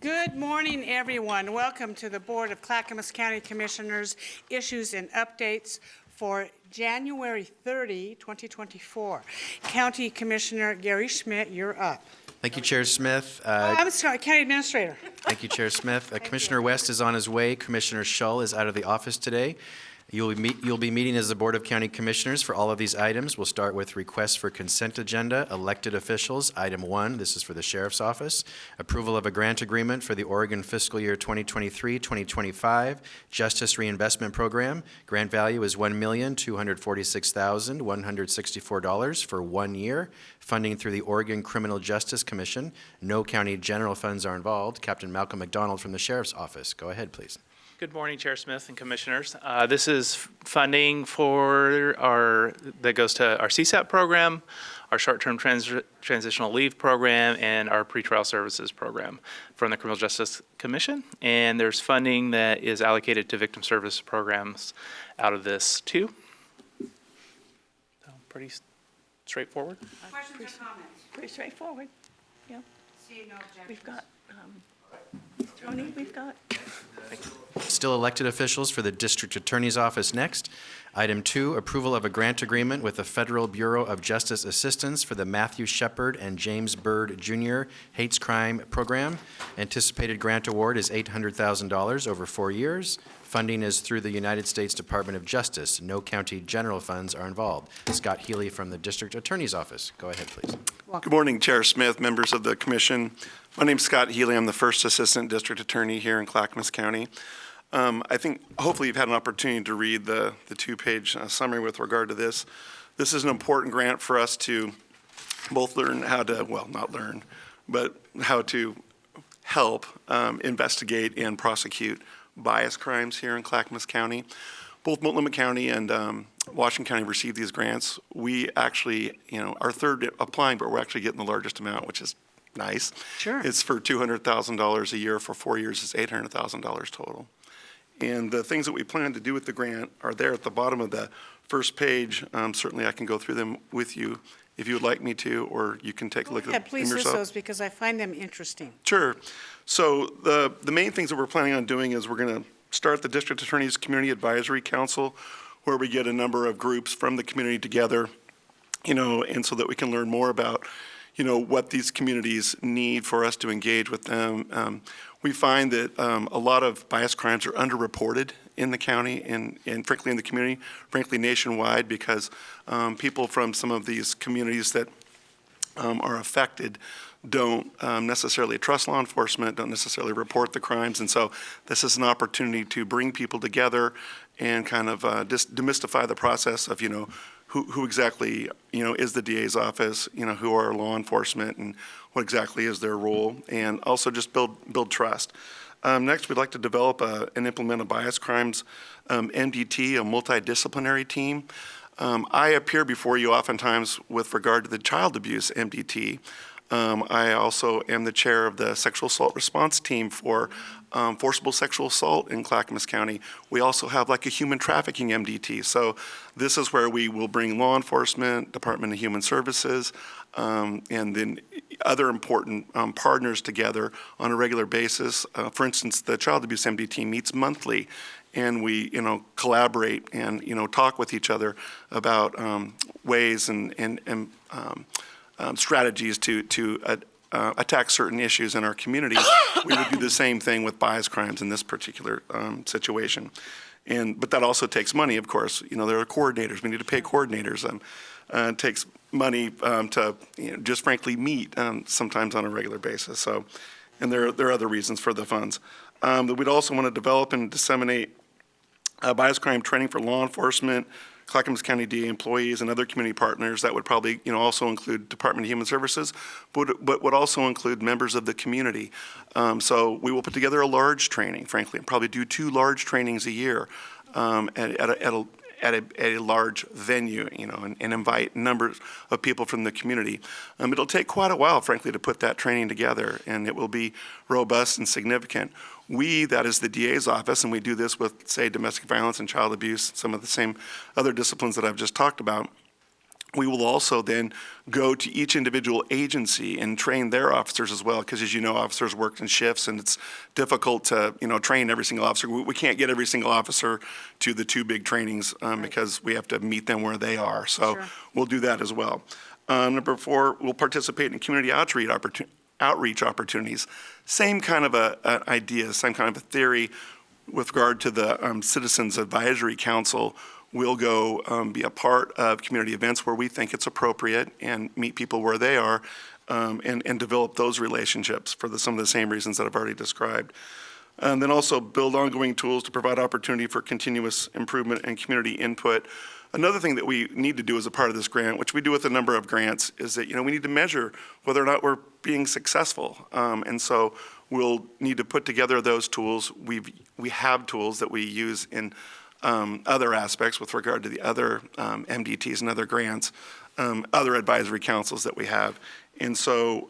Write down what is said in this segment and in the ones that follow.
Good morning, everyone. Welcome to the Board of Clackamas County Commissioners Issues and Updates for January 30, 2024. County Commissioner Gary Schmidt, you're up. Thank you, Chair Smith. I'm sorry, County Administrator. Thank you, Chair Smith. Commissioner West is on his way. Commissioner Shull is out of the office today. You'll be meeting as the Board of County Commissioners for all of these items. We'll start with requests for consent agenda, elected officials. Item 1, this is for the Sheriff's Office. Approval of a grant agreement for the Oregon fiscal year 2023-2025 Justice Reinvestment Program. Grant value is $1,246,164 for 1 year. Funding through the Oregon Criminal Justice Commission. No county general funds are involved. Captain Malcolm McDonald from the Sheriff's Office. Go ahead, please. Good morning, Chair Smith and Commissioners. This is funding that goes to our CSAP program, our short-term transitional leave program, and our pretrial services program from the Criminal Justice Commission. And there's funding that is allocated to victim service programs out of this too. So pretty straightforward. Questions or comments? Pretty straightforward. Yeah, Seeing no objections. we've got, Tony, we've got. Still elected officials for the District Attorney's Office next. Item 2, approval of a grant agreement with the Federal Bureau of Justice Assistance for the Matthew Shepard and James Byrd Jr. Hates Crime Program. Anticipated grant award is $800,000 over 4 years. Funding is through the United States Department of Justice. No county general funds are involved. Scott Healy from the District Attorney's Office. Go ahead, please. Good morning, Chair Smith, members of the Commission. My name is Scott Healy. I'm the first Assistant District Attorney here in Clackamas County. I think hopefully you've had an opportunity to read the two-page summary with regard to this. This is an important grant for us to both learn how to, well, not learn, but how to help investigate and prosecute bias crimes here in Clackamas County. Both Multnomah County and Washington County received these grants. We actually, our third applying, but we're actually getting the largest amount, which is nice. Sure. It's for $200,000 a year for 4 years. It's $800,000 total. And the things that we plan to do with the grant are there at the bottom of the first page. Certainly I can go through them with you if you would like me to, or you can take a look at them Please list yourself. those because I find them interesting. Sure. So the main things that we're planning on doing is we're going to start the District Attorney's Community Advisory Council, where we get a number of groups from the community together, and so that we can learn more about, what these communities need for us to engage with them. We find that a lot of bias crimes are underreported in the county and frankly in the community, frankly nationwide, because people from some of these communities that are affected don't necessarily trust law enforcement, don't necessarily report the crimes. And so this is an opportunity to bring people together and kind of just demystify the process of, who exactly, is the DA's office, who are law enforcement and what exactly is their role, and also just build trust. Next, we'd like to develop and implement a bias crimes MDT, a multidisciplinary team. I appear before you oftentimes with regard to the child abuse MDT. I also am the chair of the sexual assault response team for forcible sexual assault in Clackamas County. We also have like a human trafficking MDT. So this is where we will bring law enforcement, Department of Human Services, and then other important partners together on a regular basis. For instance, the child abuse MDT meets monthly, and we, collaborate and, talk with each other about ways and strategies to attack certain issues in our community. We would do the same thing with bias crimes in this particular situation. But that also takes money, of course. There are coordinators. We need to pay coordinators. It takes money to just frankly meet sometimes on a regular basis. So, and there are other reasons for the funds. But we'd also want to develop and disseminate bias crime training for law enforcement, Clackamas County DA employees, and other community partners. That would probably, also include Department of Human Services, but would also include members of the community. So we will put together a large training, frankly, and probably do 2 large trainings a year at a large venue, and invite numbers of people from the community. It'll take quite a while, frankly, to put that training together, and it will be robust and significant. That is the DA's office, and we do this with, say, domestic violence and child abuse, some of the same other disciplines that I've just talked about. we will also then go to each individual agency and train their officers as well, because as you know, officers work in shifts, and it's difficult to, train every single officer. We can't get every single officer to the two big trainings because we have to meet them where they are. So Sure. we'll do that as well. Number 4, we'll participate in community outreach opportunities. Same kind of an idea, same kind of a theory with regard to the Citizens Advisory Council. We'll go be a part of community events where we think it's appropriate and meet people where they are and develop those relationships for some of the same reasons that I've already described. And then also build ongoing tools to provide opportunity for continuous improvement and community input. Another thing that we need to do as a part of this grant, which we do with a number of grants, is that, we need to measure whether or not we're being successful. And so we'll need to put together those tools. We have tools that we use in other aspects with regard to the other MDTs and other grants, other advisory councils that we have. And so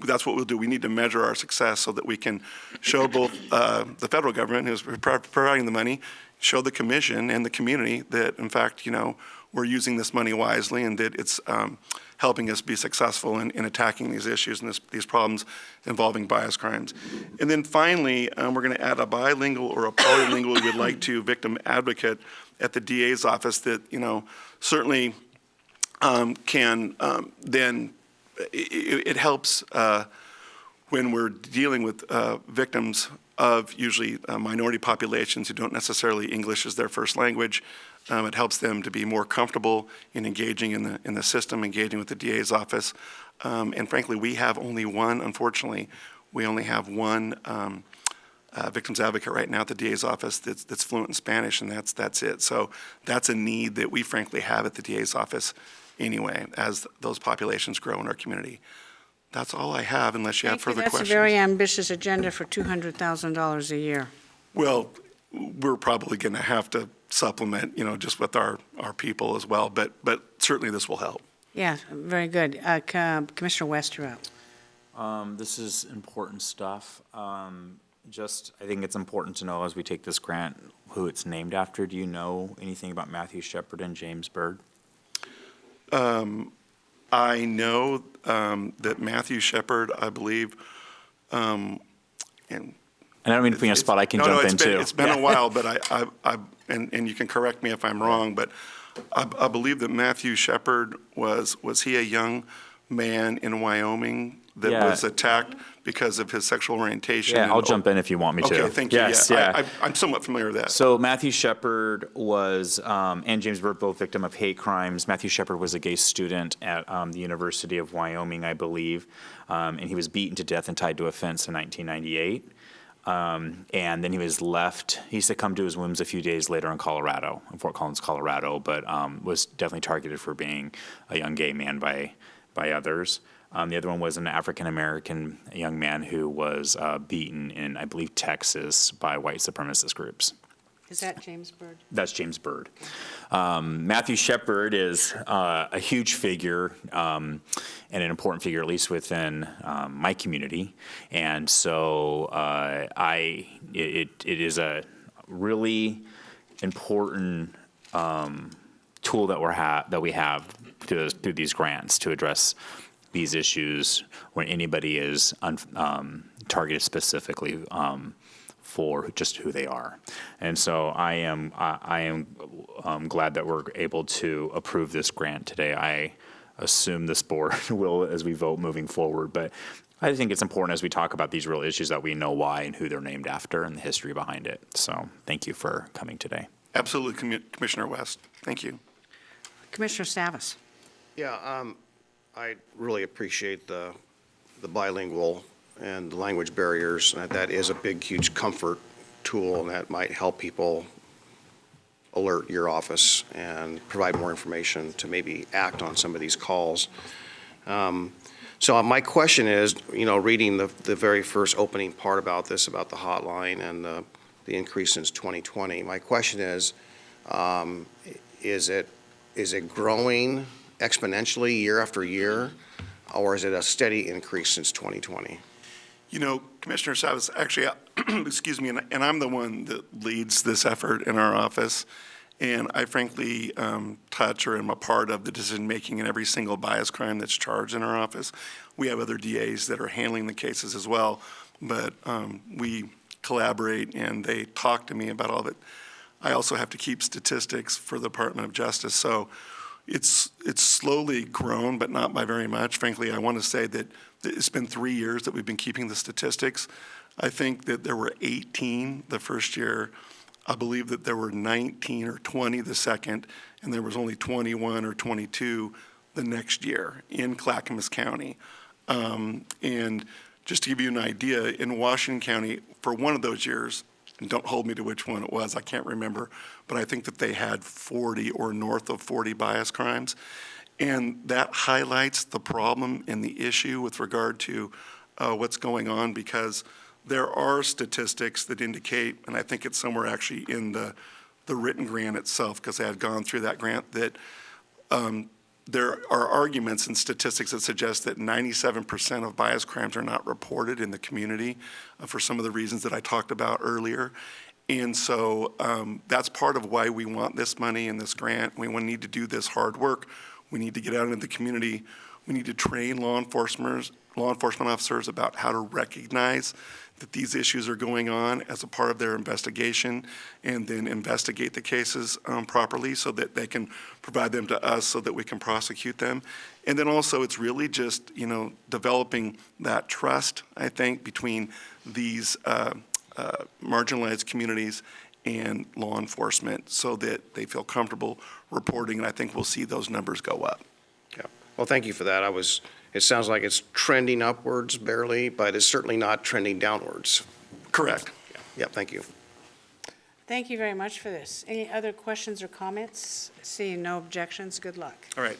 that's what we'll do. We need to measure our success so that we can show both the federal government, who's providing the money, show the commission and the community that, in fact, we're using this money wisely and that it's helping us be successful in attacking these issues and these problems involving bias crimes. And then finally, we're going to add a bilingual or a polylingual, we'd like to, victim advocate at the DA's office that, certainly can then, it helps when we're dealing with victims of usually minority populations who don't necessarily English as their first language. It helps them to be more comfortable in engaging in the system, engaging with the DA's office. And frankly, we have only one, unfortunately, we only have one victims advocate right now at the DA's office that's fluent in Spanish, and that's it. So that's a need that we frankly have at the DA's office anyway, as those populations grow in our community. That's all I have, unless you have further questions. That's a very ambitious agenda for $200,000 a year. Well, we're probably going to have to supplement, just with our people as well, but certainly this will help. Yeah, very good. Commissioner West, you're up. This is important stuff. I think it's important to know as we take this grant who it's named after. Do you know anything about Matthew Shepard and James Byrd? I know that Matthew Shepard, I believe, and I don't mean to put you on a spot. I can jump in too. It's been a while, but and you can correct me if I'm wrong, but I believe that Matthew Shepard was he a young man in Wyoming that was attacked because of his sexual orientation? Yeah, I'll jump in if you want me to. Okay, thank you. Yes, I'm somewhat familiar with that. So Matthew Shepard was, and James Byrd, both victim of hate crimes. Matthew Shepard was a gay student at the University of Wyoming, I believe, and he was beaten to death and tied to a fence in 1998. And then he was left, he succumbed to his wounds a few days later in Colorado, in Fort Collins, Colorado, but was definitely targeted for being a young gay man by others. The other one was an African-American young man who was beaten in, I believe, Texas by white supremacist groups. Is that James Byrd? That's James Byrd. Matthew Shepard is a huge figure and an important figure, at least within my community. And so it is a really important tool that we have through these grants to address these issues when anybody is targeted specifically for just who they are. And so I am glad that we're able to approve this grant today. I assume this board will as we vote moving forward, but I think it's important as we talk about these real issues that we know why and who they're named after and the history behind it. So thank you for coming today. Absolutely, Commissioner West. Thank you. Commissioner Savas. Yeah, I really appreciate the bilingual and the language barriers. That is a big, huge comfort tool, and that might help people alert your office and provide more information to maybe act on some of these calls. So my question is, reading the very first opening part about this, about the hotline and the increase since 2020, my question is it growing exponentially year after year, or is it a steady increase since 2020? Commissioner Savas, actually, excuse me, and I'm the one that leads this effort in our office. And I frankly touch or am a part of the decision-making in every single bias crime that's charged in our office. We have other DAs that are handling the cases as well, but we collaborate and they talk to me about all of it. I also have to keep statistics for the Department of Justice, so it's slowly grown, but not by very much. Frankly, I want to say that it's been 3 years that we've been keeping the statistics. I think that there were 18 the first year. I believe that there were 19 or 20 the second, and there was only 21 or 22 the next year in Clackamas County. And just to give you an idea, in Washington County, for one of those years, and don't hold me to which one it was, I can't remember, but I think that they had 40 or north of 40 bias crimes. And that highlights the problem and the issue with regard to what's going on, because there are statistics that indicate, and I think it's somewhere actually in the written grant itself, because I had gone through that grant, that there are arguments and statistics that suggest that 97% of bias crimes are not reported in the community for some of the reasons that I talked about earlier. And so that's part of why we want this money and this grant. We need to do this hard work. We need to get out into the community. We need to train law enforcement officers about how to recognize that these issues are going on as a part of their investigation, and then investigate the cases properly so that they can provide them to us so that we can prosecute them. And then also, it's really just, developing that trust, I think, between these marginalized communities and law enforcement so that they feel comfortable reporting, and I think we'll see those numbers go up. Yeah. Well, thank you for that. It sounds like it's trending upwards barely, but it's certainly not trending downwards. Correct. Yeah, thank you. Thank you very much for this. Any other questions or comments? Seeing no objections, good luck. All right.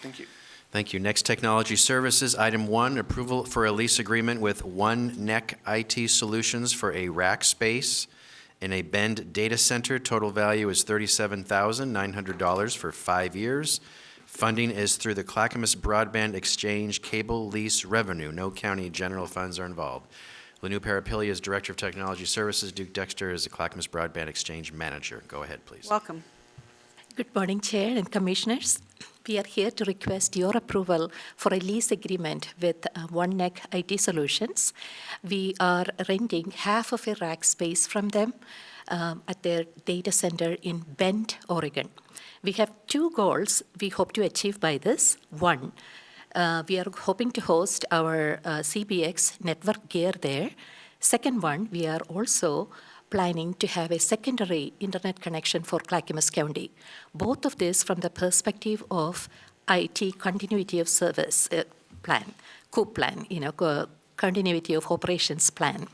Thank you. Thank you. Next, Technology Services. Item 1, approval for a lease agreement with One Neck IT Solutions for a rack space in a Bend data center. Total value is $37,900 for 5 years. Funding is through the Clackamas Broadband Exchange cable lease revenue. No county general funds are involved. Lanu Parapilli is Director of Technology Services. Duke Dexter is the Clackamas Broadband Exchange Manager. Go ahead, please. Welcome. Good morning, Chair and Commissioners. We are here to request your approval for a lease agreement with One Neck IT Solutions. We are renting half of a rack space from them at their data center in Bend, Oregon. We have 2 goals we hope to achieve by this. One, we are hoping to host our CBX network gear there. Second one, we are also planning to have a secondary internet connection for Clackamas County. Both of this from the perspective of IT continuity of service plan, COOP plan, continuity of operations plan.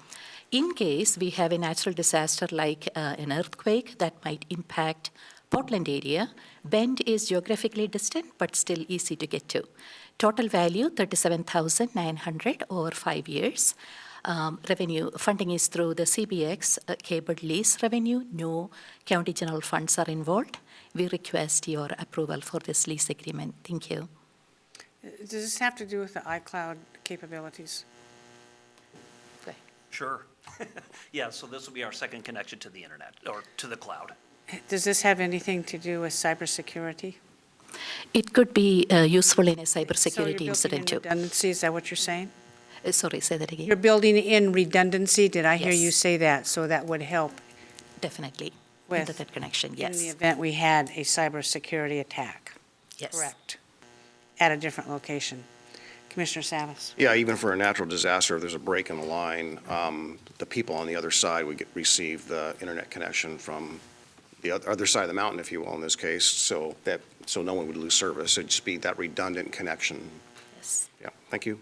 In case we have a natural disaster like an earthquake that might impact Portland area, Bend is geographically distant but still easy to get to. Total value $37,900 over 5 years. Revenue funding is through the CBX cable lease revenue. No county general funds are involved. We request your approval for this lease agreement. Thank you. Does this have to do with the iCloud capabilities? Sure. Yeah, so this will be our second connection to the internet, or to the cloud. Does this have anything to do with cybersecurity? It could be useful in a So cybersecurity you're incident building in too. redundancy, is that what you're saying? Sorry, say that again. You're building in redundancy, did I hear you Yes. say that? So that would help Definitely. with, Internet connection, in the yes. event we had a cybersecurity attack, Yes. correct? At a different location. Commissioner Savas? Yeah, even for a natural disaster, if there's a break in the line, the people on the other side would receive the internet connection from the other side of the mountain, if you will, in this case, so no one would lose service. It'd just be that redundant connection. Yes. Yeah, thank you.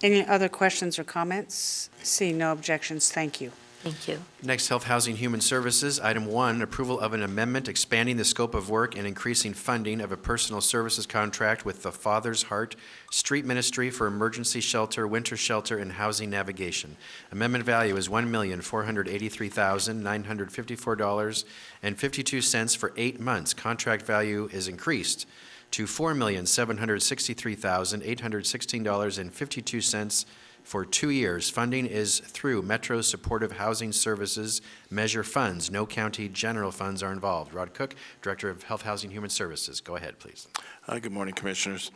Any other questions or comments? Seeing no objections, thank you. Thank you. Next, Health, Housing, Human Services. Item 1, approval of an amendment expanding the scope of work and increasing funding of a personal services contract with the Father's Heart Street Ministry for emergency shelter, winter shelter, and housing navigation. Amendment value is $1,483,954.52 for 8 months. Contract value is increased to $4,763,816.52 for 2 years. Funding is through Metro Supportive Housing Services Measure Funds. No county general funds are involved. Rod Cook, Director of Health, Housing, Human Services. Go ahead, please. Good morning, Commissioners.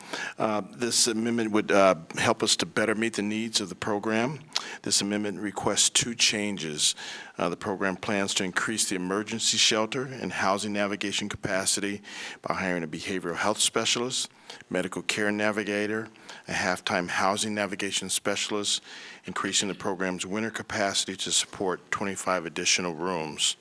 This amendment would help us to better meet the needs of the program. This amendment requests 2 changes. The program plans to increase the emergency shelter and housing navigation capacity by hiring a behavioral health specialist, medical care navigator, a half-time housing navigation specialist, increasing the program's winter capacity to support 25 additional rooms.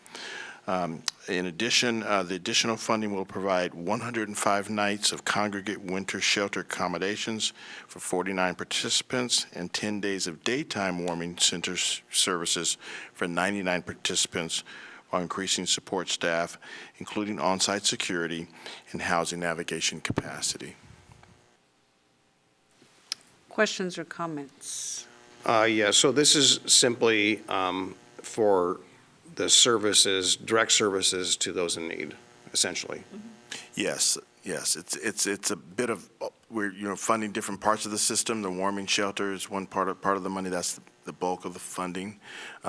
In addition, the additional funding will provide 105 nights of congregate winter shelter accommodations for 49 participants and 10 days of daytime warming center services for 99 participants, while increasing support staff, including on-site security and housing navigation capacity. Questions or comments? Yeah, so this is simply for the services, direct services to those in need, essentially. Yes. It's a bit of, we're, funding different parts of the system. The warming shelter is one part of the money. That's the bulk of the funding.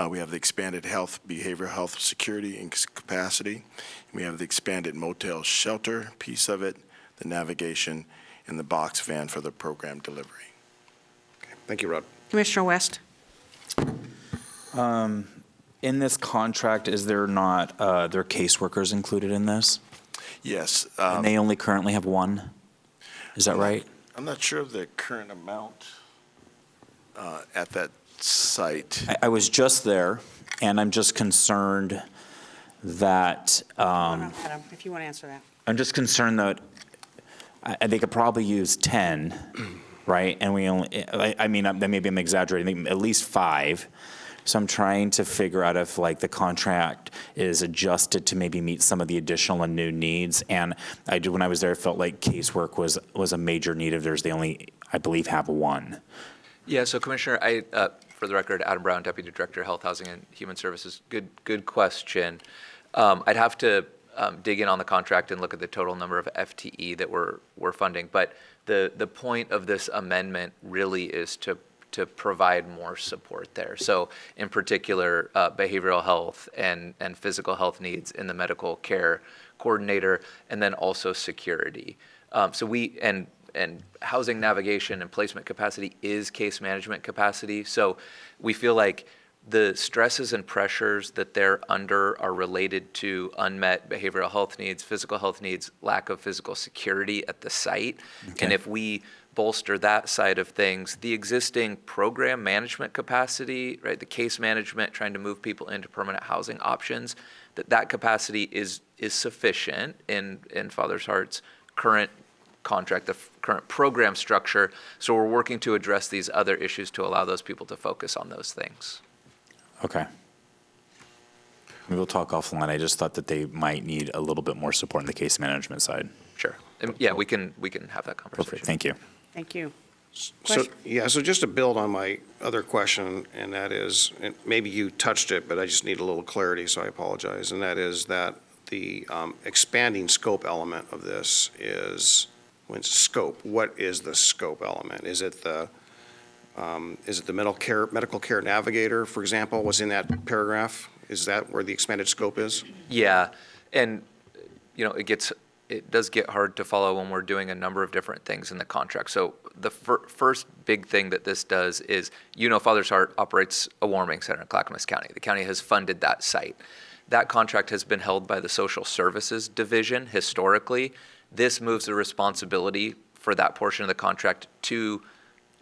We have the expanded behavioral health security and capacity. We have the expanded motel shelter piece of it, the navigation, and the box van for the program delivery. Okay, thank you, Rod. Commissioner West? In this contract, is there not, there are caseworkers included in this? Yes. And they only currently have one? Is that right? I'm not sure of the current amount at that site. I was just there, and I'm just concerned that, Adam, if you want to answer that. I'm just concerned that they could probably use 10, right? And we only, I mean, maybe I'm exaggerating, at least 5. So I'm trying to figure out if the contract is adjusted to maybe meet some of the additional and new needs. And when I was there, I felt like casework was a major need if they only, I believe, have one. Yeah, so Commissioner, for the record, Adam Brown, Deputy Director, Health, Housing, and Human Services. Good question. I'd have to dig in on the contract and look at the total number of FTE that we're funding. But the point of this amendment really is to provide more support there. So in particular, behavioral health and physical health needs in the medical care coordinator, and then also security. And housing navigation and placement capacity is case management capacity. So we feel like the stresses and pressures that they're under are related to unmet behavioral health needs, physical health needs, lack of physical security at the site. Okay. And if we bolster that side of things, the existing program management capacity, right, the case management, trying to move people into permanent housing options, that capacity is sufficient in Father's Heart's current contract, the current program structure. So we're working to address these other issues to allow those people to focus on those things. Okay. Maybe we'll talk offline. I just thought that they might need a little bit more support on the case management side. Sure. And yeah, we can have that conversation. Perfect. Thank you. Thank you. So, yeah, so just to build on my other question, and that is, and maybe you touched it, but I just need a little clarity, so I apologize, and that is that the expanding scope element of this is, when scope, what is the scope element? Is it the medical care navigator, for example, was in that paragraph? Is that where the expanded scope is? Yeah, and it does get hard to follow when we're doing a number of different things in the contract. So the first big thing that this does is, Father's Heart operates a warming center in Clackamas County. The county has funded that site. That contract has been held by the Social Services Division historically. This moves the responsibility for that portion of the contract to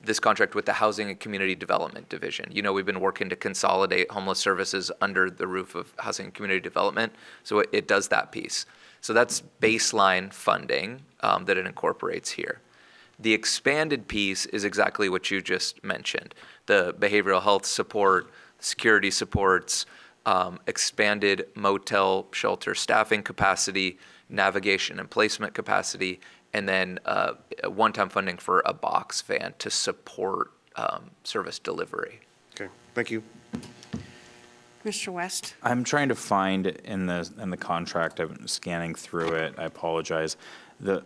this contract with the Housing and Community Development Division. We've been working to consolidate homeless services under the roof of Housing and Community Development, so it does that piece. So that's baseline funding that it incorporates here. The expanded piece is exactly what you just mentioned. The behavioral health support, security supports, expanded motel shelter staffing capacity, navigation and placement capacity, and then one-time funding for a box van to support service delivery. Okay, thank you. Mr. West? I'm trying to find in the contract. I'm scanning through it. I apologize.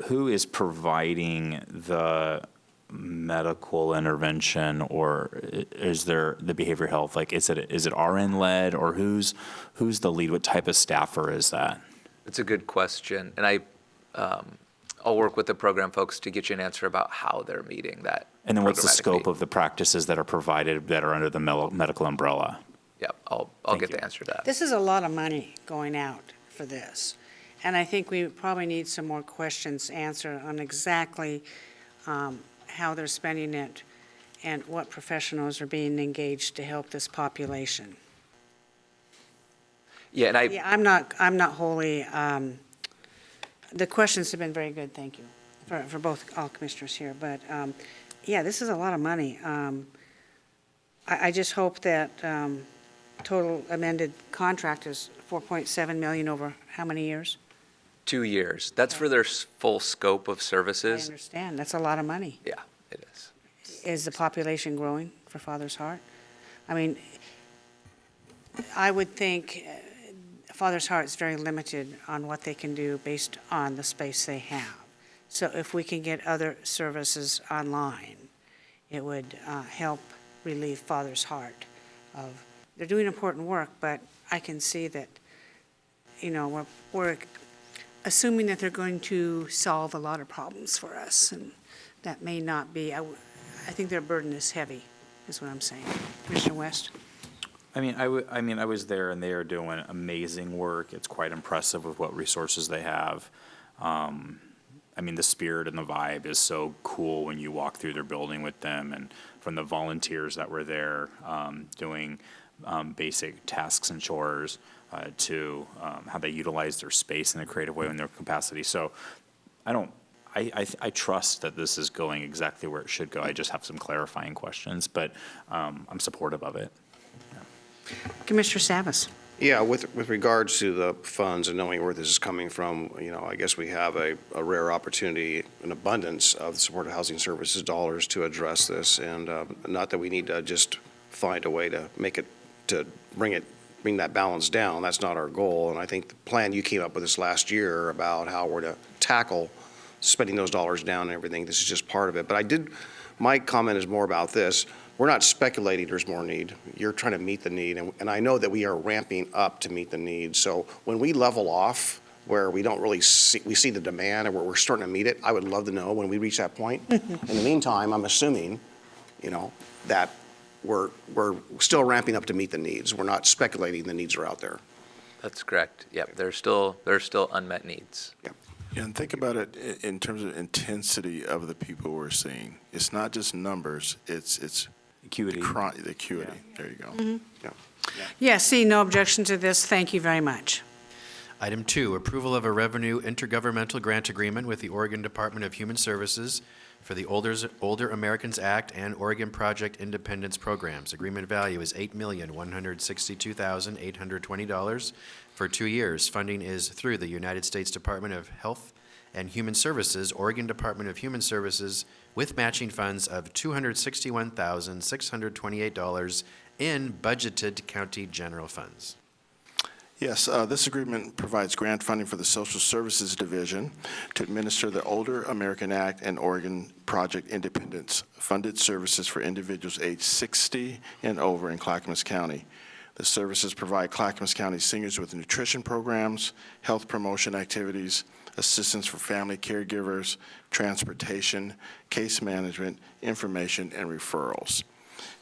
Who is providing the medical intervention, or is there the behavioral health? Like, is it RN led, or who's the lead? What type of staffer is that? It's a good question, and I'll work with the program folks to get you an answer about how they're meeting that. And then what's the programmatic scope need. of the practices that are provided that are under the medical umbrella? Yep, I'll Thank get you. the answer to that. This is a lot of money going out for this. And I think we probably need some more questions answered on exactly how they're spending it and what professionals are being engaged to help this population. Yeah, and Yeah, I'm not wholly, the questions have been very good, thank you, for all commissioners here. But, yeah, this is a lot of money. I just hope that total amended contract is 4.7 million over how many years? 2 years. That's for their full scope of I services. understand, that's a lot of money. Yeah, it is. Is the population growing for Father's Heart? I mean, I would think Father's Heart is very limited on what they can do based on the space they have. So if we can get other services online, it would help relieve Father's Heart of, they're doing important work, but I can see that, you know, we're assuming that they're going to solve a lot of problems for us, and that may not be. I think their burden is heavy, is what I'm saying. Commissioner West? I mean, I was there, and they are doing amazing work. It's quite impressive with what resources they have. I mean, the spirit and the vibe is so cool when you walk through their building with them, and from the volunteers that were there doing basic tasks and chores to how they utilize their space in a creative way in their capacity. So I trust that this is going exactly where it should go. I just have some clarifying questions, but I'm supportive of it. Commissioner Savas? Yeah, with regards to the funds and knowing where this is coming from, you know, I guess we have a rare opportunity, an abundance of the supportive housing services dollars to address this, and not that we need to just find a way to make it, to bring that balance down. That's not our goal, and I think the plan you came up with this last year about how we're to tackle spending those dollars down and everything, this is just part of it. But my comment is more about this. We're not speculating there's more need. You're trying to meet the need, and I know that we are ramping up to meet the need. So when we level off, where we don't really we see the demand and where we're starting to meet it, I would love to know when we reach that point. In the meantime, I'm assuming, you know, that we're still ramping up to meet the needs. We're not speculating the needs are out there. That's correct. Yep, there's still unmet needs. Yeah. Yeah, and think about it in terms of intensity of the people we're seeing. It's not just numbers, it's Acuity. the acuity. Yeah. There you go. Yeah. Yes, seeing no objection to this, thank you very much. Item 2, approval of a revenue intergovernmental grant agreement with the Oregon Department of Human Services for the Older Americans Act and Oregon Project Independence Programs. Agreement value is $8,162,820 for 2 years. Funding is through the United States Department of Health and Human Services, Oregon Department of Human Services, with matching funds of $261,628 in budgeted county general funds. Yes, this agreement provides grant funding for the Social Services Division to administer the Older American Act and Oregon Project Independence funded services for individuals aged 60 and over in Clackamas County. The services provide Clackamas County seniors with nutrition programs, health promotion activities, assistance for family caregivers, transportation, case management, information, and referrals.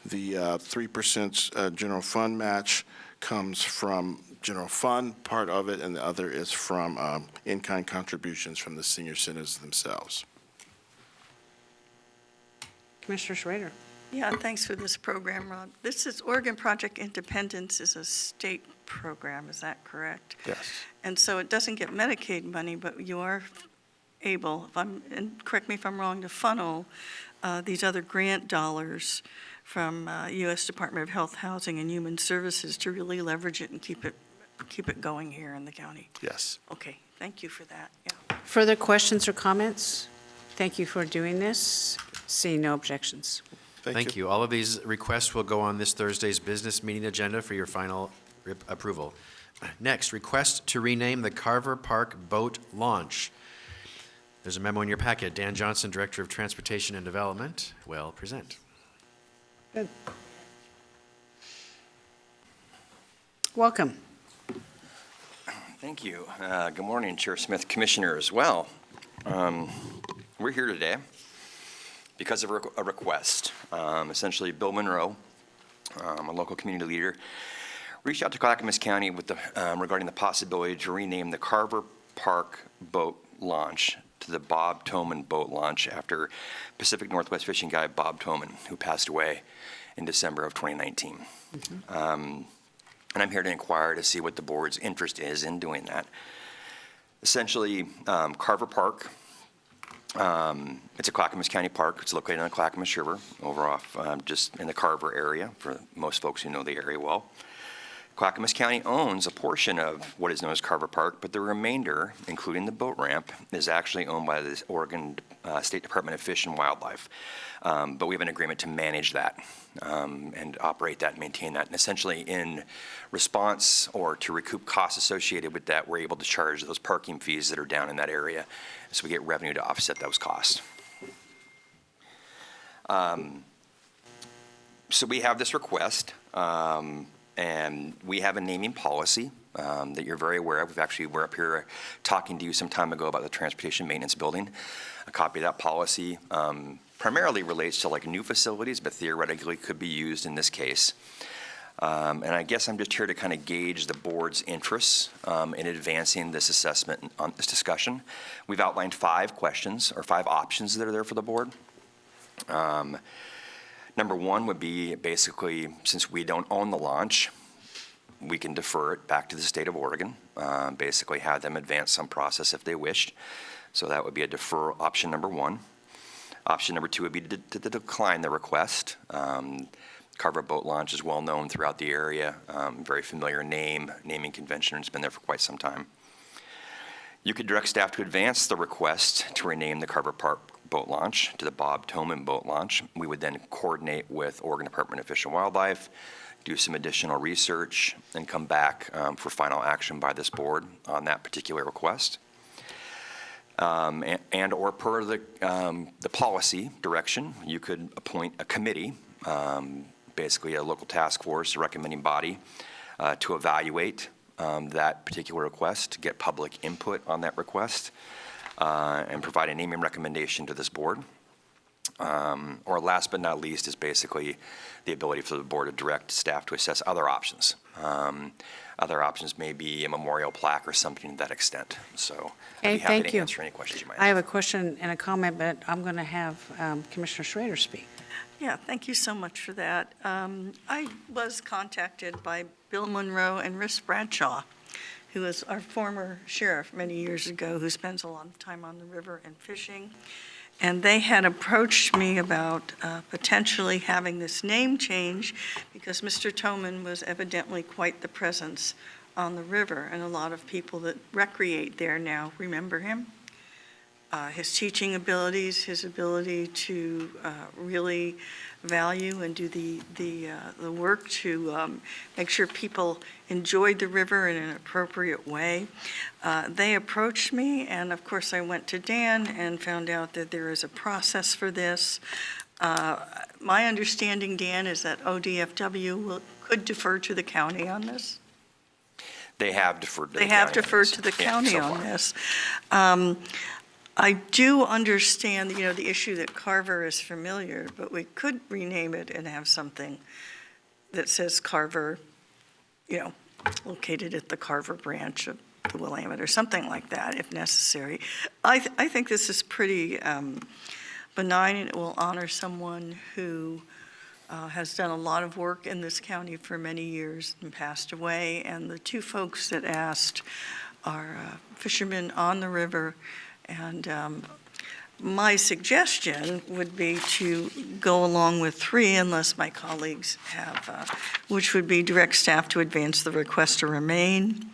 The 3% general fund match comes from general fund, part of it, and the other is from in-kind contributions from the senior centers themselves. Commissioner Schrader? Yeah, thanks for this program, Rob. This is Oregon Project Independence is a state program, is that correct? Yes. And so it doesn't get Medicaid money, but you are able, and correct me if I'm wrong, to funnel these other grant dollars from U.S. Department of Health, Housing, and Human Services to really leverage it and keep it going here in the county. Yes. Okay, thank you for that, yeah. Further questions or comments? Thank you for doing this. Seeing no objections. Thank you. All of these requests will go on this Thursday's business meeting agenda for your final approval. Next, request to rename the Carver Park Boat Launch. There's a memo in your packet. Dan Johnson, Director of Transportation and Development, will present. Good. Welcome. Thank you. Good morning, Chair Smith, Commissioners. Well, we're here today because of a request. Essentially, Bill Monroe, a local community leader, reached out to Clackamas County with regarding the possibility to rename the Carver Park boat launch to the Bob Toman boat launch after Pacific Northwest fishing guide Bob Toman, who passed away in December of 2019. And I'm here to inquire to see what the board's interest is in doing that. Essentially, Carver Park, it's a Clackamas County park. It's located on the Clackamas River, over off just in the Carver area, for most folks who know the area well. Clackamas County owns a portion of what is known as Carver Park, but the remainder, including the boat ramp, is actually owned by the Oregon State Department of Fish and Wildlife. But we have an agreement to manage that and operate that and maintain that. And essentially, in response or to recoup costs associated with that, we're able to charge those parking fees that are down in that area, so we get revenue to offset those costs. So we have this request. And we have a naming policy that you're very aware of. We're up here talking to you some time ago about the Transportation Maintenance Building. A copy of that policy primarily relates to like new facilities, but theoretically could be used in this case. And I guess I'm just here to kind of gauge the board's interests in advancing this assessment on this discussion. We've outlined 5 questions or 5 options that are there for the board. Number 1 would be basically, since we don't own the launch, we can defer it back to the state of Oregon, basically have them advance some process if they wished. So that would be a defer option number 1. Option number 2 would be to decline the request. Carver Boat Launch is well known throughout the area, very familiar naming convention, it's been there for quite some time. You could direct staff to advance the request to rename the Carver Park boat launch to the Bob Toman boat launch. We would then coordinate with Oregon Department of Fish and Wildlife, do some additional research, and come back for final action by this board on that particular request. And or per the policy direction, you could appoint a committee, basically a local task force, a recommending body, to evaluate that particular request, to get public input on that request, and provide a naming recommendation to this board. Or last but not least is basically the ability for the board to direct staff to assess other options. Other options may be a memorial plaque or something to that extent. So I'd be happy to answer any questions you might have. I have a question and a comment, but I'm going to have Commissioner Schrader speak. Yeah, thank you so much for that. I was contacted by Bill Monroe and Riss Bradshaw, who was our former sheriff many years ago, who spends a lot of time on the river and fishing. And they had approached me about potentially having this name change because Mr. Toman was evidently quite the presence on the river, and a lot of people that recreate there now remember him. His teaching abilities, his ability to really value and do the work to make sure people enjoyed the river in an appropriate way. They approached me, and of course I went to Dan and found out that there is a process for this. My understanding, Dan, is that ODFW could defer to the county on this. They have deferred to the county. They have deferred this. to the Yeah, county so on far. this. I do understand, the issue that Carver is familiar, but we could rename it and have something that says Carver, located at the Carver branch of the Willamette or something like that, if necessary. I think this is pretty benign, and it will honor someone who has done a lot of work in this county for many years and passed away. And the 2 folks that asked are fishermen on the river. And my suggestion would be to go along with 3 unless my colleagues have, which would be direct staff to advance the request to remain.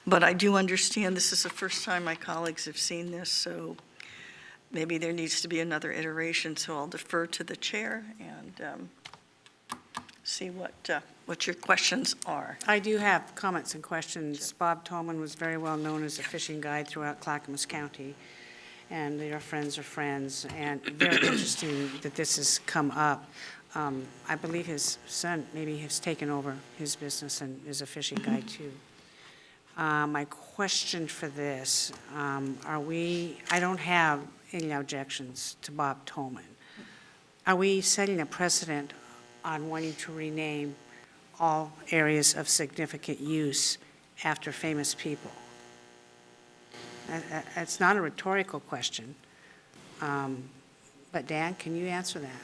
But I do understand this is the first time my colleagues have seen this, so maybe there needs to be another iteration. So I'll defer to the chair and see what your questions are. I do have comments and questions. Bob Toman was very well known as a fishing guide throughout Clackamas County. and your friends are friends, and very interesting that this has come up. I believe his son maybe has taken over his business and is a fishing guide too. My question for this, I don't have any objections to Bob Tolman. Are we setting a precedent on wanting to rename all areas of significant use after famous people? It's not a rhetorical question, but Dan, can you answer that?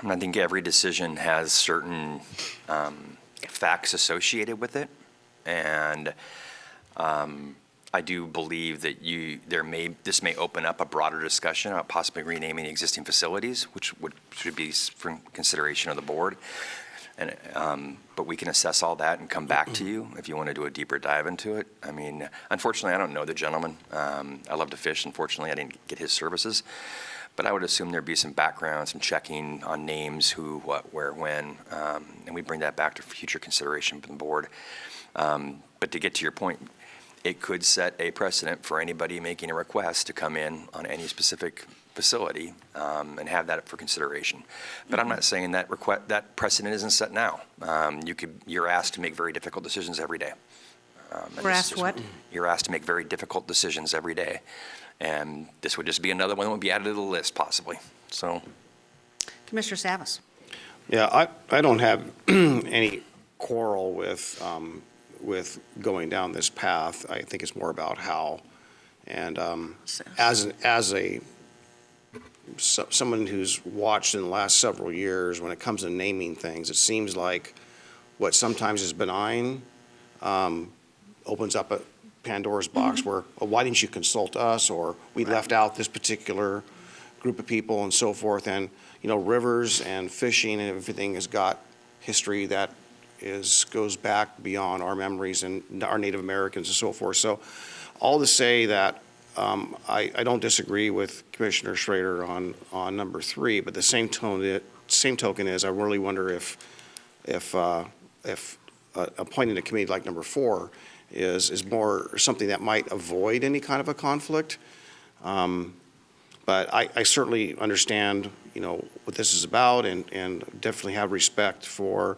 I think every decision has certain facts associated with it, and I do believe that this may open up a broader discussion about possibly renaming existing facilities, which should be for consideration of the board. And but we can assess all that and come back to you if you want to do a deeper dive into it. I mean, unfortunately, I don't know the gentleman. I love to fish. Unfortunately, I didn't get his services. But I would assume there'd be some background, some checking on names, who, what, where, when, and we bring that back to future consideration from the board. But to get to your point, it could set a precedent for anybody making a request to come in on any specific facility and have that for consideration. But I'm not saying that that precedent isn't set now. You're asked to make very difficult decisions every day. We're asked what? You're asked to make very difficult decisions every day. And this would just be another one that would be added to the list, possibly. So, Commissioner Savas. Yeah, I don't have any quarrel with going down this path. I think it's more about how. And someone who's watched in the last several years, when it comes to naming things, it seems like what sometimes is benign opens up a Pandora's box where, well, why didn't you consult us? Or we left out this particular group of people and so forth. And, you know, rivers and fishing and everything has got history that goes back beyond our memories and our Native Americans and so forth. So all to say that I don't disagree with Commissioner Schrader on number 3, but the same token is I really wonder if appointing a committee like number 4 is more something that might avoid any kind of a conflict. But I certainly understand, you know, what this is about and definitely have respect for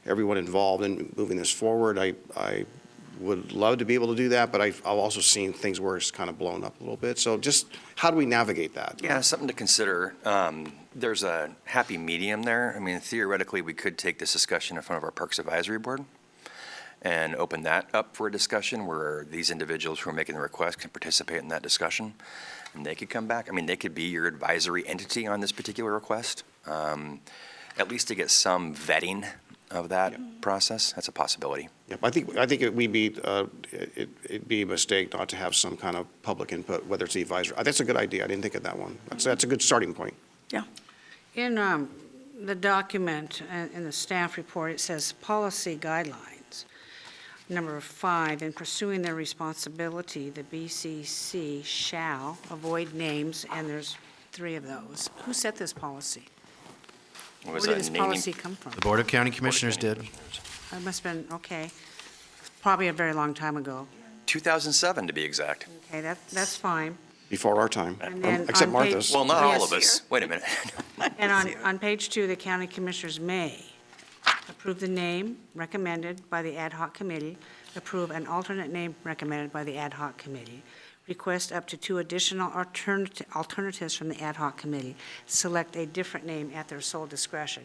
everyone involved in moving this forward. I would love to be able to do that, but I've also seen things where it's kind of blown up a little bit. So just how do we navigate that? yeah, something to consider. There's a happy medium there. I mean, theoretically, we could take this discussion in front of our Parks Advisory Board and open that up for a discussion where these individuals who are making the request can participate in that discussion, and they could come back. I mean, they could be your advisory entity on this particular request, at least to get some vetting of that process. That's a possibility. Yep, I think it'd be a mistake not to have some kind of public input, whether it's the advisor. That's a good idea. I didn't think of that one. That's a good starting point. Yeah. In the document, in the staff report, it says policy guidelines. Number 5, in pursuing their responsibility, the BCC shall avoid names, and there's 3 of those. Who set this policy? Where did this policy come from? The Board of County Commissioners did. It must have been, okay, probably a very long time ago. 2007, to be exact. Okay, that's fine. Before our time, And then except on page- Martha's. Well, not all Yes. of us. Wait a minute. And on page 2, the county commissioners may approve the name recommended by the ad hoc committee, approve an alternate name recommended by the ad hoc committee, request up to 2 additional alternatives from the ad hoc committee, select a different name at their sole discretion.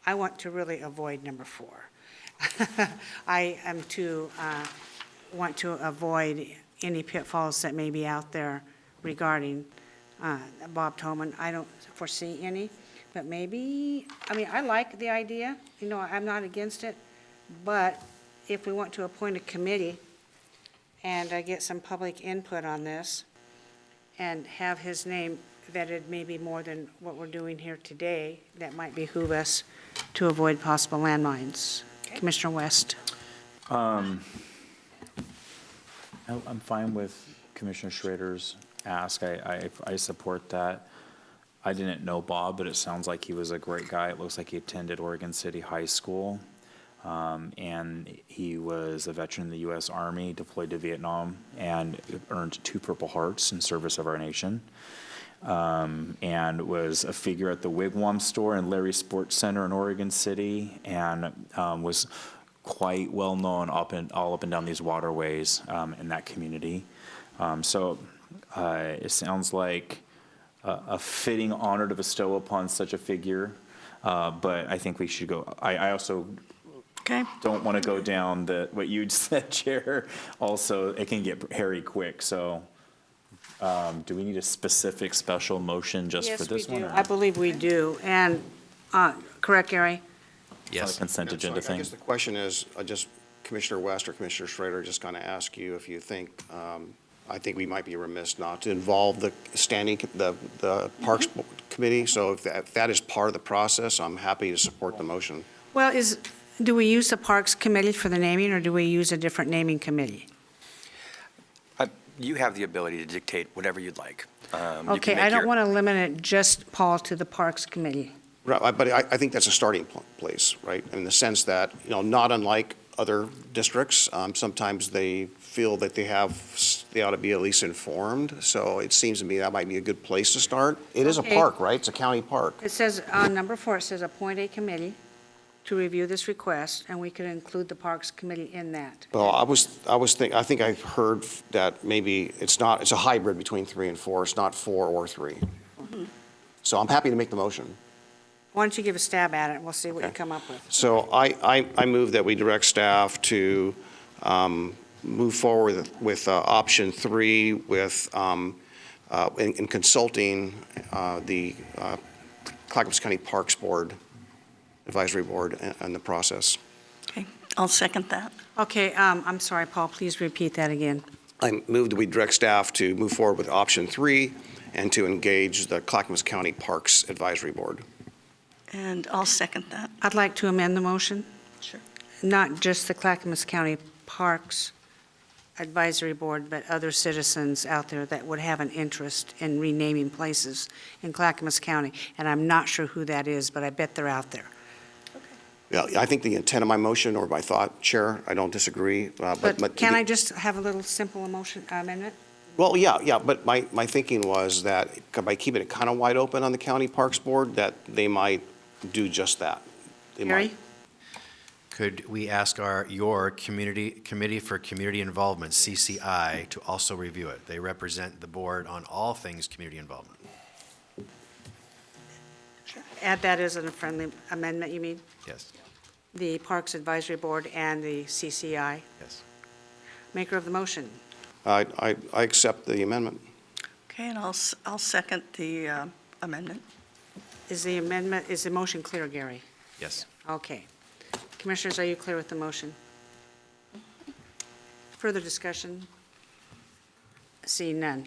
I want to really avoid number 4. I am want to avoid any pitfalls that may be out there regarding Bob Tolman. I don't foresee any, but maybe, I mean, I like the idea, you know, I'm not against it, but if we want to appoint a committee and get some public input on this and have his name vetted maybe more than what we're doing here today, that might behoove us to avoid possible landmines. Commissioner West. I'm fine with Commissioner Schrader's ask. I support that. I didn't know Bob, but it sounds like he was a great guy. It looks like he attended Oregon City High School. and he was a veteran of the U.S. Army, deployed to Vietnam, and earned 2 Purple Hearts in service of our nation. And was a figure at the Wigwam store and Larry Sports Center in Oregon City, and was quite well known all up and down these waterways in that community. So it sounds like a fitting honor to bestow upon such a figure, but I think we should go. I also don't want to go down what you said, Chair. Also, it can get hairy quick. So. Do we need a specific special motion just for this one? Yes, we do. I believe we do. And, correct, Gary? Yes. Consent agenda I thing. guess the question is, Commissioner West or Commissioner Schrader, just going to ask you if you think, I think we might be remiss not to involve the Parks Committee. So if that is part of the process, I'm happy to support the motion. Well, do we use the Parks Committee for the naming, or do we use a different naming committee? You have the ability to dictate whatever you'd like. Okay, I don't want to limit it just, Paul, to the Parks Committee. Right, but I think that's a starting place, right? In the sense that, not unlike other districts, sometimes they feel that they ought to be at least informed. So it seems to me that might be a good place to start. It is a park, right? It's a county park. It says, on number 4, it says appoint a committee to review this request, and we could include the Parks Committee in that. Well, I think I heard that maybe it's a hybrid between 3 and 4. It's not 4 or 3. So I'm happy to make the motion. Why don't you give a stab at it, and we'll see what you come up with. So I move that we direct staff to move forward with option 3 with, in consulting the Clackamas County Parks Board, Advisory Board, and the process. Okay, I'll second that. Okay, I'm sorry, Paul, please repeat that again. I move that we direct staff to move forward with option 3 and to engage the Clackamas County Parks Advisory Board. And I'll second that. I'd like to amend the motion. Sure. Not just the Clackamas County Parks Advisory Board, but other citizens out there that would have an interest in renaming places in Clackamas County. And I'm not sure who that is, but I bet they're out there. Yeah, I think the intent of my motion or my thought, Chair, I don't disagree. But can I just have a little simple amendment? Well, yeah, but my thinking was that by keeping it kind of wide open on the County Parks Board, that they might do just that. They Gary? might. Could we ask your Committee for Community Involvement, CCI, to also review it? They represent the board on all things community involvement. Add that as a friendly amendment, you mean? Yes. The Parks Advisory Board and the CCI? Yes. Maker of the motion. I accept the amendment. Okay, and I'll second the amendment. Is the motion clear, Gary? Yes. Okay. Commissioners, are you clear with the motion? Further discussion? Seeing none.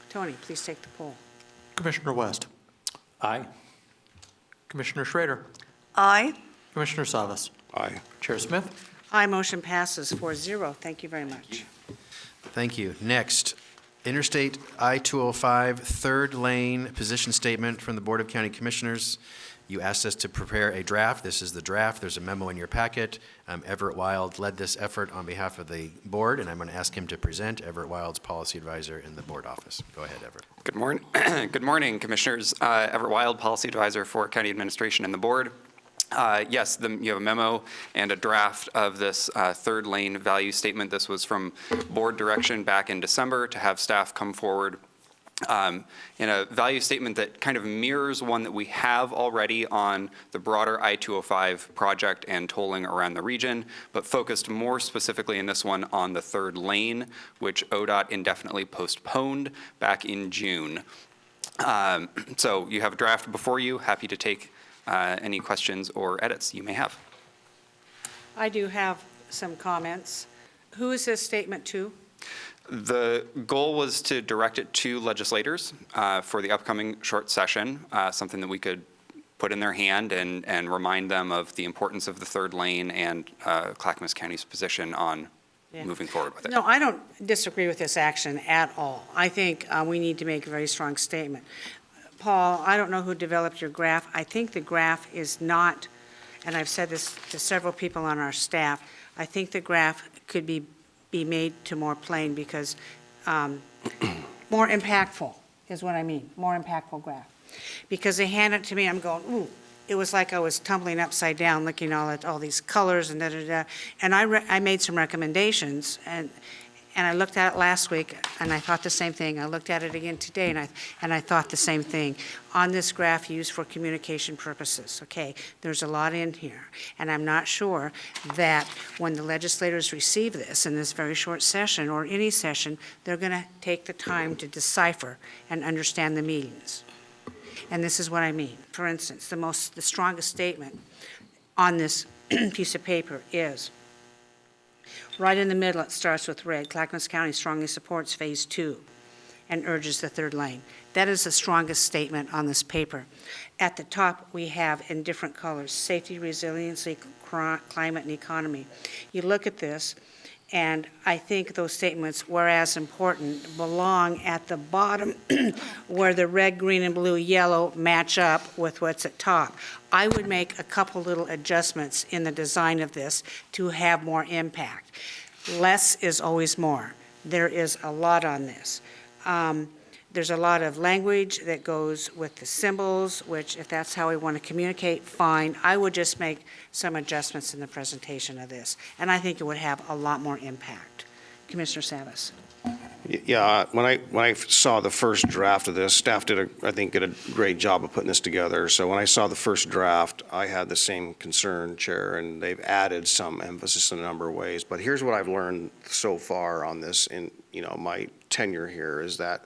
Tony, please take the poll. Commissioner West. Aye. Commissioner Schrader. Aye. Commissioner Savas. Aye. Chair Smith. Aye, motion passes 4-0. Thank you very much. Thank you. Next, Interstate I-205 third lane position statement from the Board of County Commissioners. You asked us to prepare a draft. This is the draft. There's a memo in your packet. Everett Wild led this effort on behalf of the board, and I'm going to ask him to present. Everett Wild's policy advisor in the board office. Go ahead, Everett. Good morning, good morning, Commissioners. Everett Wild, policy advisor for County Administration and the board. Yes, you have a memo and a draft of this third lane value statement. This was from board direction back in December to have staff come forward in a value statement that kind of mirrors one that we have already on the broader I-205 project and tolling around the region, but focused more specifically in this one on the third lane, which ODOT indefinitely postponed back in June. So you have a draft before you. Happy to take any questions or edits you may have. I do have some comments. Who is this statement to? The goal was to direct it to legislators for the upcoming short session, something that we could put in their hand and remind them of the importance of the third lane and Clackamas County's position on moving forward with it. No, I don't disagree with this action at all. I think we need to make a very strong statement. Paul, I don't know who developed your graph. I think the graph is not and I've said this to several people on our staff, I think the graph could be made to more plain because more impactful is what I mean, more impactful graph. Because they hand it to me, I'm going, ooh, it was like I was tumbling upside down, looking at all these colors and da-da-da. And I made some recommendations, and I looked at it last week, and I thought the same thing. I looked at it again today, and I thought the same thing. On this graph used for communication purposes, okay, there's a lot in here. And I'm not sure that when the legislators receive this in this very short session, or any session, they're going to take the time to decipher and understand the meanings. And this is what I mean. For instance, the strongest statement on this piece of paper is, right in the middle, it starts with red. Clackamas County strongly supports Phase 2 and urges the third lane. That is the strongest statement on this paper. At the top, we have in different colors, safety, resiliency, climate, and economy. You look at this, and I think those statements, whereas important, belong at the bottom where the red, green, and blue, yellow match up with what's at top. I would make a couple little adjustments in the design of this to have more impact. Less is always more. There is a lot on this. There's a lot of language that goes with the symbols, which if that's how we want to communicate, fine. I would just make some adjustments in the presentation of this, and I think it would have a lot more impact. Commissioner Savas. Yeah, when I saw the first draft of this, staff did, I think, did a great job of putting this together. So when I saw the first draft, I had the same concern, Chair, and they've added some emphasis in a number of ways. But here's what I've learned so far on this in my tenure here is that,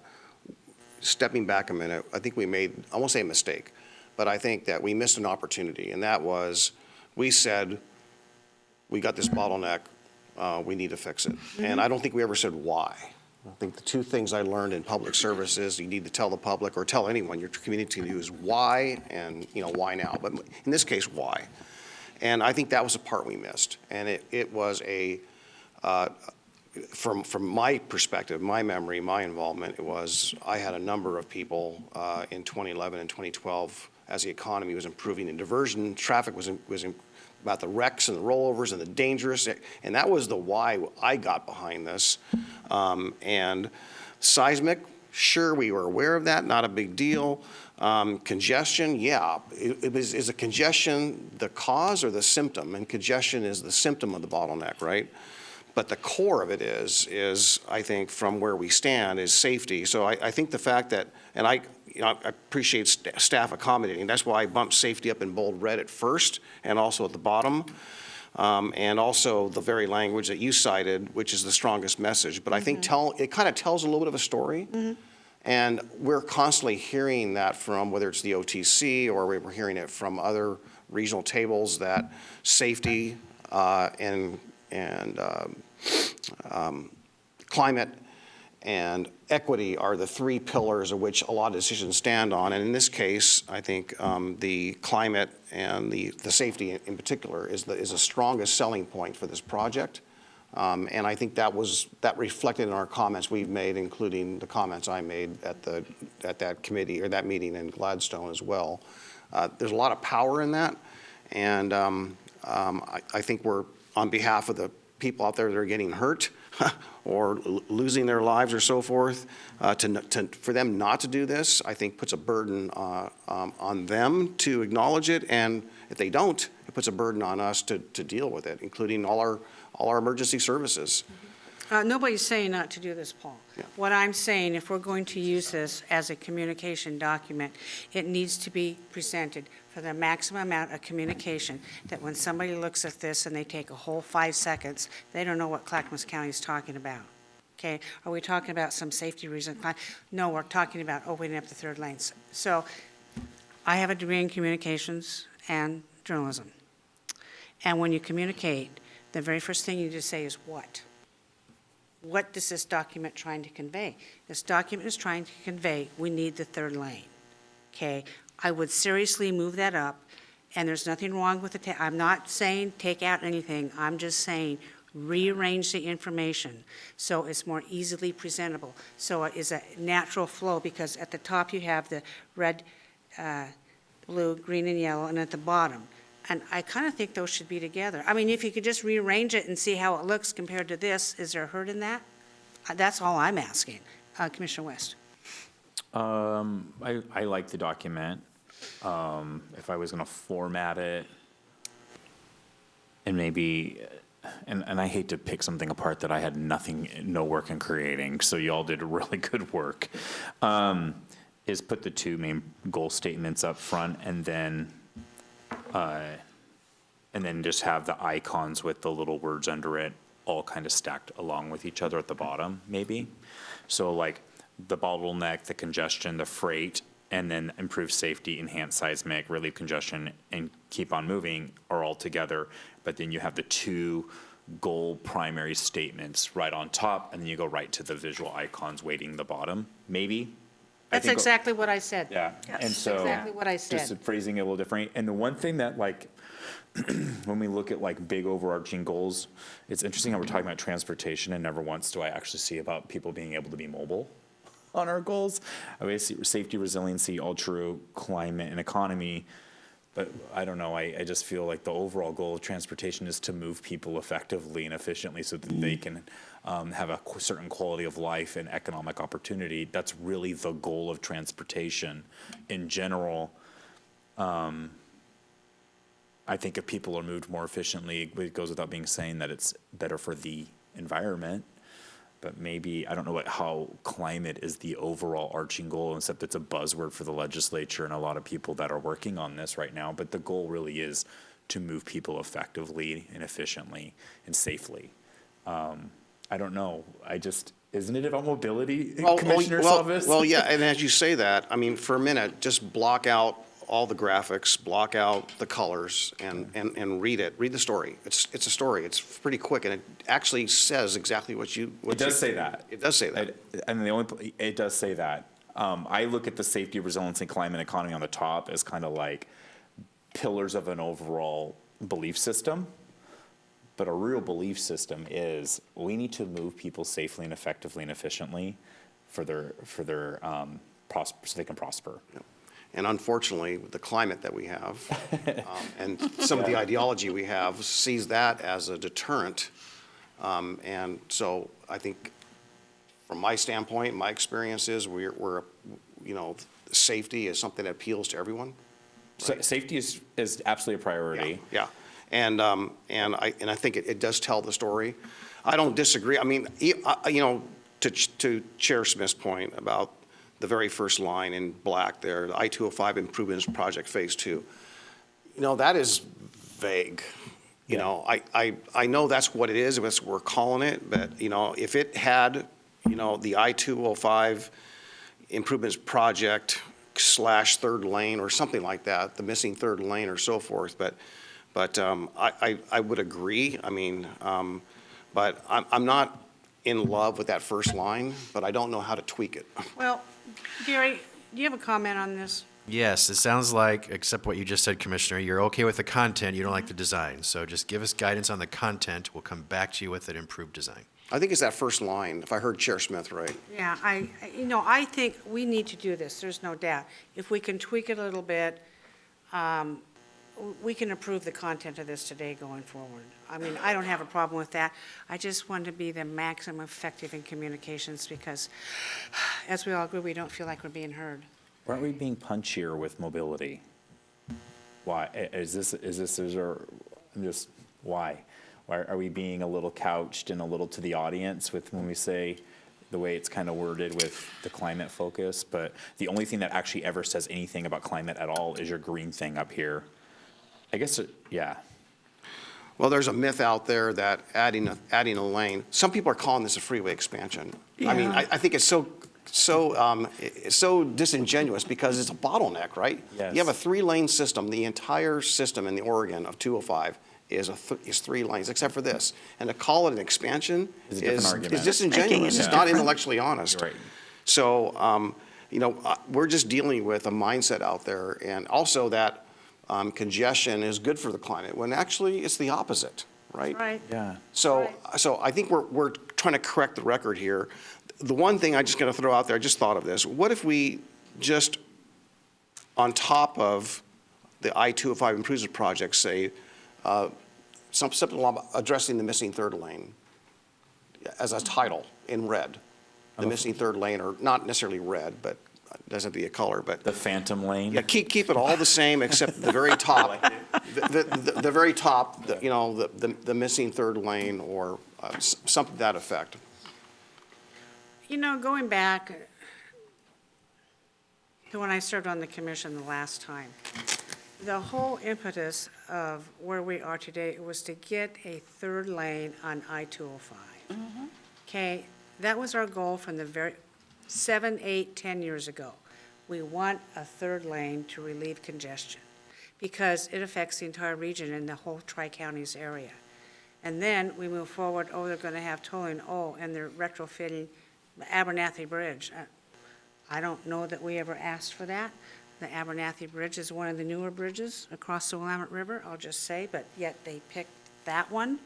stepping back a minute, I think we made, I won't say a mistake, but I think that we missed an opportunity, and that was, we said, we got this bottleneck, we need to fix it. And I don't think we ever said why. I think the two things I learned in public service is you need to tell the public or tell anyone you're communicating to is why and, why now. But in this case, why? And I think that was a part we missed. And it was a, from my perspective, my memory, my involvement, it was I had a number of people in 2011 and 2012 as the economy was improving and diversion, traffic was about the wrecks and the rollovers and the dangerous, and that was the why I got behind this. And seismic, sure, we were aware of that, not a big deal. Congestion, yeah, is a congestion the cause or the symptom? And congestion is the symptom of the bottleneck, right? But the core of it is I think from where we stand is safety. So I think the fact that, and I appreciate staff accommodating. That's why I bumped safety up in bold red at first and also at the bottom. And also the very language that you cited, which is the strongest message. But I think it kind of tells a little bit of a story. And we're constantly hearing that from whether it's the OTC or we're hearing it from other regional tables that safety and climate and equity are the three pillars of which a lot of decisions stand on. And in this case, I think the climate and the safety in particular is the strongest selling point for this project. And I think that reflected in our comments we've made, including the comments I made at that committee or that meeting in Gladstone as well. There's a lot of power in that. And I think we're, on behalf of the people out there that are getting hurt or losing their lives or so forth, for them not to do this, I think puts a burden on them to acknowledge it, and if they don't, it puts a burden on us to deal with it, including all our emergency services. Nobody's saying not to do this, Paul. Yeah. What I'm saying, if we're going to use this as a communication document, it needs to be presented for the maximum amount of communication, that when somebody looks at this and they take a whole 5 seconds, they don't know what Clackamas County is talking about. Okay? Are we talking about some safety reason? No, we're talking about opening up the third lanes. So I have a degree in communications and journalism. And when you communicate, the very first thing you just say is what? What is this document trying to convey? This document is trying to convey we need the third lane. Okay? I would seriously move that up, and there's nothing wrong with it. I'm not saying take out anything. I'm just saying rearrange the information so it's more easily presentable, so it is a natural flow, because at the top you have the red, blue, green, and yellow, and at the bottom, And I kind of think those should be together. I mean, if you could just rearrange it and see how it looks compared to this, is there a hurt in that? That's all I'm asking. Commissioner West. I like the document. If I was going to format it, and maybe, and I hate to pick something apart that I had no work in creating, so y'all did really good work, is put the two main goal statements up front, and then just have the icons with the little words under it all kind of stacked along with each other at the bottom, maybe. So like the bottleneck, the congestion, the freight, and then improve safety, enhance seismic, relieve congestion, and keep on moving are all together. But then you have the two goal primary statements right on top, and then you go right to the visual icons weighting the bottom, maybe. That's exactly what I said. Yeah, Yes. and so. Exactly what I said. Just phrasing it a little different. And the one thing that like, when we look at like big overarching goals, it's interesting how we're talking about transportation and never once do I actually see about people being able to be mobile on our goals. I mean, safety, resiliency, all true, climate and economy. But I don't know, I just feel like the overall goal of transportation is to move people effectively and efficiently so that they can have a certain quality of life and economic opportunity. That's really the goal of transportation in general. I think if people are moved more efficiently, it goes without being saying that it's better for the environment. But maybe, I don't know how climate is the overall arching goal, except it's a buzzword for the legislature and a lot of people that are working on this right now. But the goal really is to move people effectively and efficiently and safely. I don't know. Isn't it about mobility, Commissioner Salvis? Well, yeah, and as you say that, I mean, for a minute, just block out all the graphics, block out the colors, and read it. Read the story. It's a story. It's pretty quick, and it actually says exactly what you. It does say that. It does say that. It does say that. I look at the safety, resiliency, climate, economy on the top as kind of like pillars of an overall belief system. But a real belief system is we need to move people safely and effectively and efficiently so they can prosper. Yep. And unfortunately, with the climate that we have, and some of the ideology we have, sees that as a deterrent. And so I think, from my standpoint, my experience is we're safety is something that appeals to everyone. So safety is absolutely a priority. Yeah. And I think it does tell the story. I don't disagree. I mean, to Chair Smith's point about the very first line in black there, the I-205 Improvements Project Phase 2. That is vague. I know that's what it is, that's what we're calling it, but, if it had, the I-205 Improvements Project / third lane or something like that, the missing third lane or so forth, but I would agree. I mean, but I'm not in love with that first line, but I don't know how to tweak it. Well, Gary, do you have a comment on this? Yes, it sounds like, except what you just said, Commissioner, you're okay with the content, you don't like the design. So just give us guidance on the content. We'll come back to you with an improved design. I think it's that first line, if I heard Chair Smith right. Yeah, I think we need to do this, there's no doubt. If we can tweak it a little bit, we can improve the content of this today going forward. I mean, I don't have a problem with that. I just want to be the maximum effective in communications because, as we all agree, we don't feel like we're being heard. Why aren't we being punchier with mobility? Why? Why? Why are we being a little couched and a little to the audience with when we say the way it's kind of worded with the climate focus? But the only thing that actually ever says anything about climate at all is your green thing up here. I guess, yeah. Well, there's a myth out there that adding a lane, some people are calling this a freeway expansion. I mean, I think it's so disingenuous because it's a bottleneck, right? Yes. You have a 3-lane system. The entire system in the Oregon of 205 is 3 lanes, except for this. And to call it an expansion is disingenuous. It's not intellectually honest. Right. So, we're just dealing with a mindset out there, and also that congestion is good for the climate, when actually it's the opposite, right? Right. Yeah. So I think we're trying to correct the record here. The one thing I just got to throw out there, I just thought of this. What if we just, on top of the I-205 improvement project, say, something along addressing the missing third lane as a title in red. The missing third lane, or not necessarily red, but doesn't be a color, but. The Phantom Lane? Yeah, keep it all the same except the very top. The very top, the missing third lane or something to that effect. You know, going back to when I served on the commission the last time, the whole impetus of where we are today was to get a third lane on I-205. Okay, that was our goal from the very 7, 8, 10 years ago. We want a third lane to relieve congestion because it affects the entire region and the whole Tri-Counties area. And then we move forward, they're going to have tolling, and they're retrofitting the Abernathy Bridge. I don't know that we ever asked for that. The Abernathy Bridge is one of the newer bridges across the Willamette River, I'll just say, but yet they picked that one.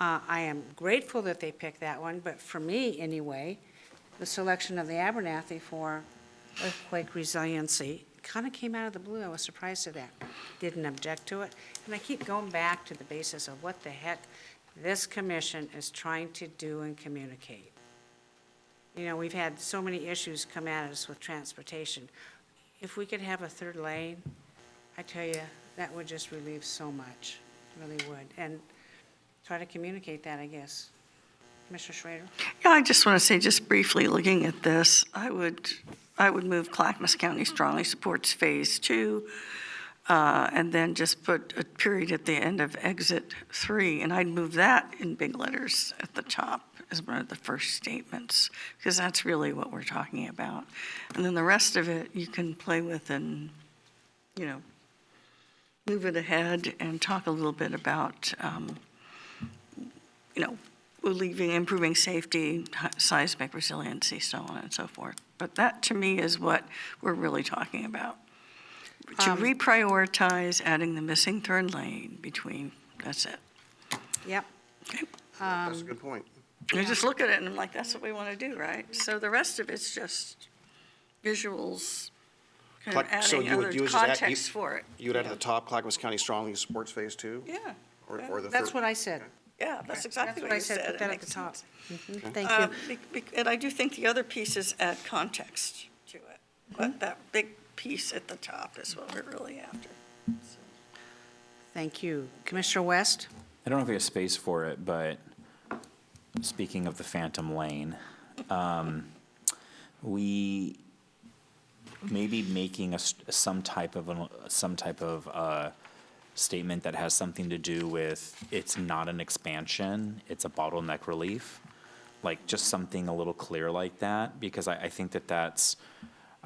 I am grateful that they picked that one, but for me, anyway, the selection of the Abernathy for earthquake resiliency kind of came out of the blue. I was surprised at that. Didn't object to it. And I keep going back to the basis of what the heck this commission is trying to do and communicate. You know, we've had so many issues come at us with transportation. If we could have a third lane, I tell you, that would just relieve so much, really would. And try to communicate that, I guess. Commissioner Schrader? Yeah, I just want to say, just briefly, looking at this, I would move Clackamas County strongly supports Phase 2, and then just put a period at the end of Exit 3, and I'd move that in big letters at the top as one of the first statements, because that's really what we're talking about. And then the rest of it, you can play with and, move it ahead and talk a little bit about, improving safety, seismic resiliency, so on and so forth. But that, to me, is what we're really talking about. To reprioritize adding the missing third lane between, that's it. Yep. Okay. That's a good point. I just look at it and I'm like, that's what we want to do, right? So the rest of it's just visuals, kind of So adding you would other use context for it. You would add at the top, Clackamas County strongly supports Phase 2? Yeah. Or the That's third? what I said. Yeah, that's exactly That's what you said, said. put It that at makes the top. sense. Thank you. And I do think the other pieces add context to it, but that big piece at the top is what we're really after. Thank you. Commissioner West? I don't know if we have space for it, but speaking of the Phantom Lane, we may be making some type of statement that has something to do with it's not an expansion, it's a bottleneck relief, like just something a little clear like that, because I think that's.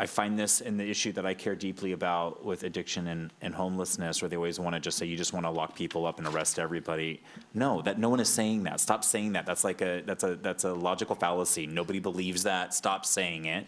I find this in the issue that I care deeply about with addiction and homelessness, where they always want to just say, you just want to lock people up and arrest everybody. No, no one is saying that. Stop saying that. That's a logical fallacy. Nobody believes that. Stop saying it.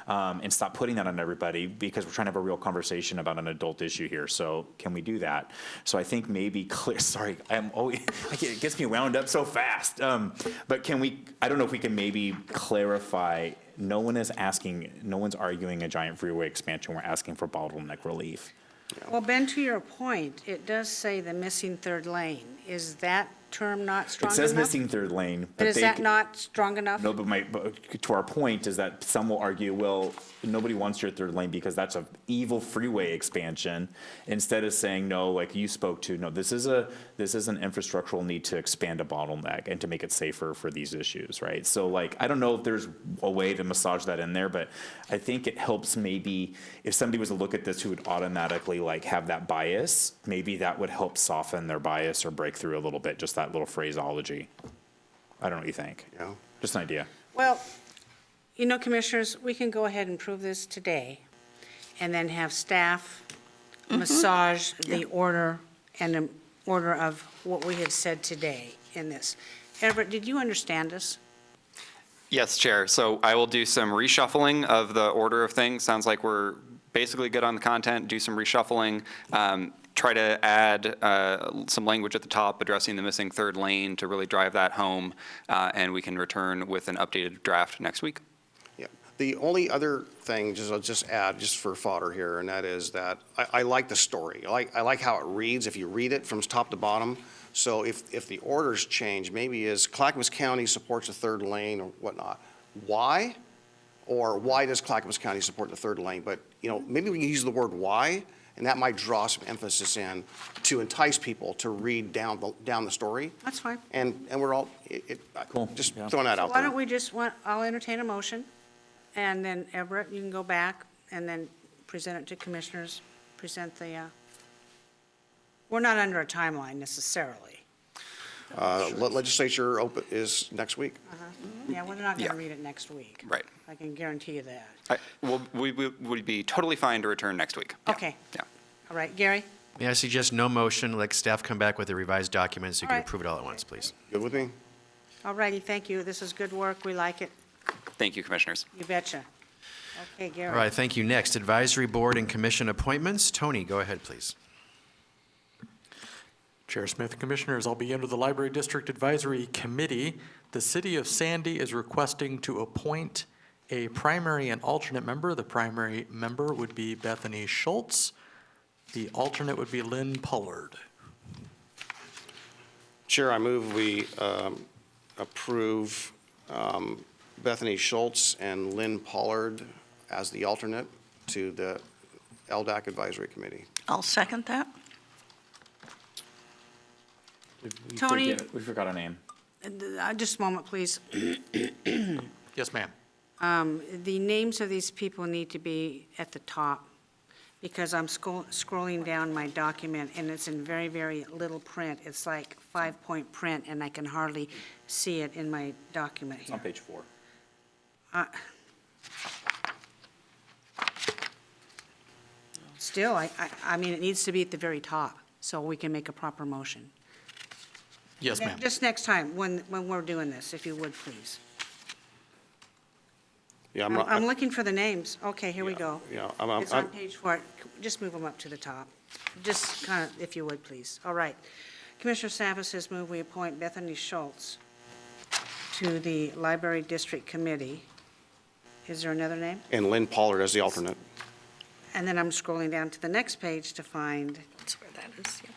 And stop putting that on everybody, because we're trying to have a real conversation about an adult issue here. So can we do that? So I think maybe clear, sorry, it gets me wound up so fast. But I don't know if we can maybe clarify. No one's arguing a giant freeway expansion. We're asking for bottleneck relief. Well, Ben, to your point, it does say the missing third lane. Is that term not strong It enough? says missing third lane. But is that not strong enough? No, but to our point is that some will argue, well, nobody wants your third lane because that's an evil freeway expansion. Instead of saying, no, like you spoke to, no, this is an infrastructural need to expand a bottleneck and to make it safer for these issues, right? So I don't know if there's a way to massage that in there, but I think it helps maybe if somebody was to look at this who would automatically have that bias, maybe that would help soften their bias or break through a little bit, just that little phraseology. I don't know what you think. Yeah. Just an idea. Well, commissioners, we can go ahead and prove this today and then have staff massage the order and the order of what we have said today in this. Everett, did you understand us? Yes, Chair. So I will do some reshuffling of the order of things. Sounds like we're basically good on the content. Do some reshuffling. Try to add some language at the top addressing the missing third lane to really drive that home, and we can return with an updated draft next week. Yeah. The only other thing, I'll just add, just for fodder here, and that is that I like the story. I like how it reads, if you read it from top to bottom. So if the orders change, maybe is Clackamas County supports a third lane or whatnot. Why? Or why does Clackamas County support the third lane? But, maybe we can use the word why, and that might draw some emphasis in to entice people to read down the story. That's fine. And we're all, Cool. just Yeah. throwing that out Why there. don't we I'll entertain a motion, and then Everett, you can go back and then present it to commissioners, present we're not under a timeline necessarily. Legislature is next week. Yeah, we're not going Yeah. to read it next week. Right. I can guarantee you that. We would be totally fine to return next week. Yeah. Okay. Yeah. All right, Gary? May I suggest no motion, let staff come back with a revised document so you All can right. approve it all at once, please? Good with me? All righty, thank you. This is good work. We like it. Thank you, Commissioners. You betcha. Okay, Gary. All right, thank you. Next, advisory board and commission appointments. Tony, go ahead, please. Chair Smith, Commissioners, I'll begin with the Library District Advisory Committee. The City of Sandy is requesting to appoint a primary and alternate member. The primary member would be Bethany Schultz. The alternate would be Lynn Pollard. Chair, I move we approve Bethany Schultz and Lynn Pollard as the alternate to the LDAC Advisory Committee. I'll second that. Tony? We forgot a name. Just a moment, please. Yes, ma'am. The names of these people need to be at the top, because I'm scrolling down my document, and it's in very, very little print. It's like 5-point print, and I can hardly see it in my document It's on here. page 4. Still, I mean, it needs to be at the very top, so we can make a proper motion. Yes, ma'am. Just next time, when we're doing this, if you would, please. Yeah, I'm looking for the names. Okay, here we go. Yeah, It's on page 4. Just move them up to the top. Just kind of, if you would, please. All right. Commissioner Savas has moved we appoint Bethany Schultz to the Library District Committee. Is there another name? and Lynn Pollard as the alternate. And then I'm scrolling down to the next page to find, That's where that is, yeah.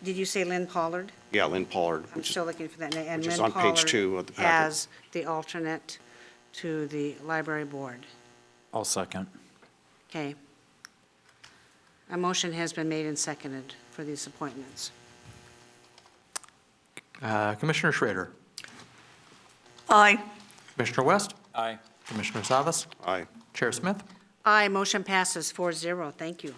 did you say Lynn Pollard? Yeah, Lynn Pollard, I'm which is still looking for that name. And which is Lynn on page Pollard 2 of the packet. as the alternate to the library board. I'll second. Okay. A motion has been made and seconded for these appointments. Commissioner Schrader. Aye. Commissioner West. Aye. Commissioner Savas. Aye. Chair Smith. Aye, motion passes 4-0. Thank you.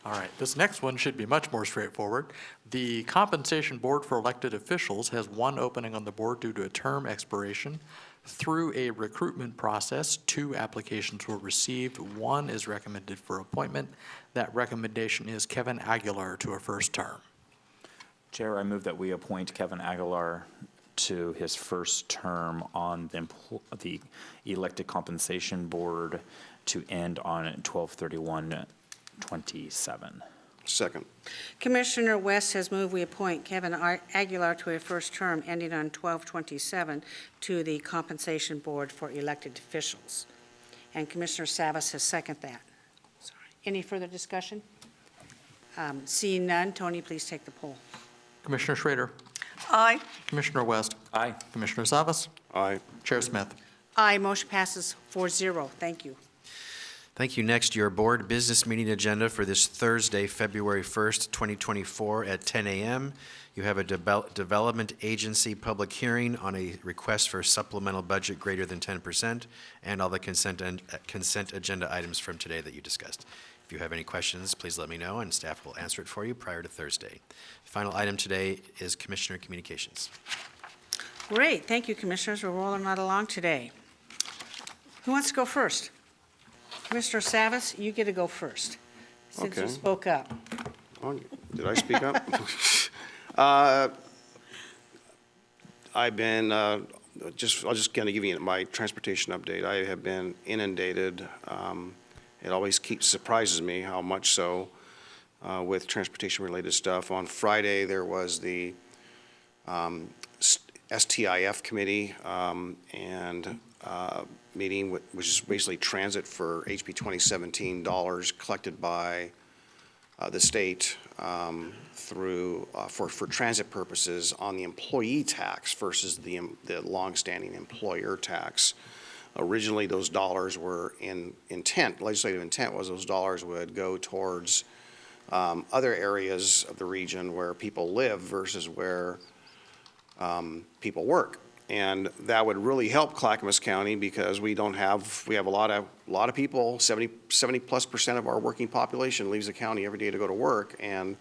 All right, this next one should be much more straightforward. The Compensation Board for Elected Officials has one opening on the board due to a term expiration. Through a recruitment process, 2 applications were received. 1 is recommended for appointment. That recommendation is Kevin Aguilar to a first term. Chair, I move that we appoint Kevin Aguilar to his first term on the Elected Compensation Board to end on 12/31/27. Second. Commissioner West has moved we appoint Kevin Aguilar to a first term ending on 12/27 to the Compensation Board for Elected Officials. And Commissioner Savas has seconded that. Sorry. Any further discussion? Seeing none, Tony, please take the poll. Commissioner Schrader. Aye. Commissioner West. Aye. Commissioner Savas. Aye. Chair Smith. Aye, motion passes 4-0. Thank you. Thank you. Next, your board business meeting agenda for this Thursday, February 1st, 2024 at 10 a.m. You have a development agency public hearing on a request for supplemental budget greater than 10% and all the consent agenda items from today that you discussed. If you have any questions, please let me know and staff will answer it for you prior to Thursday. The final item today is Commissioner Communications. Great, thank you, Commissioners. We're rolling right along today. Who wants to go first? Commissioner Savas, you get to go first, since you Okay. spoke up. Oh, did I speak up? I've been, I'll just kind of give you my transportation update. I have been inundated. It always surprises me how much so with transportation-related stuff. On Friday, there was the STIF committee, and meeting, which is basically transit for HB 2017 dollars collected by the state through, for transit purposes on the employee tax versus the longstanding employer tax. Originally, those dollars were legislative intent was those dollars would go towards other areas of the region where people live versus where people work. And that would really help Clackamas County because we have a lot of people, 70+% of our working population leaves the county every day to go to work, and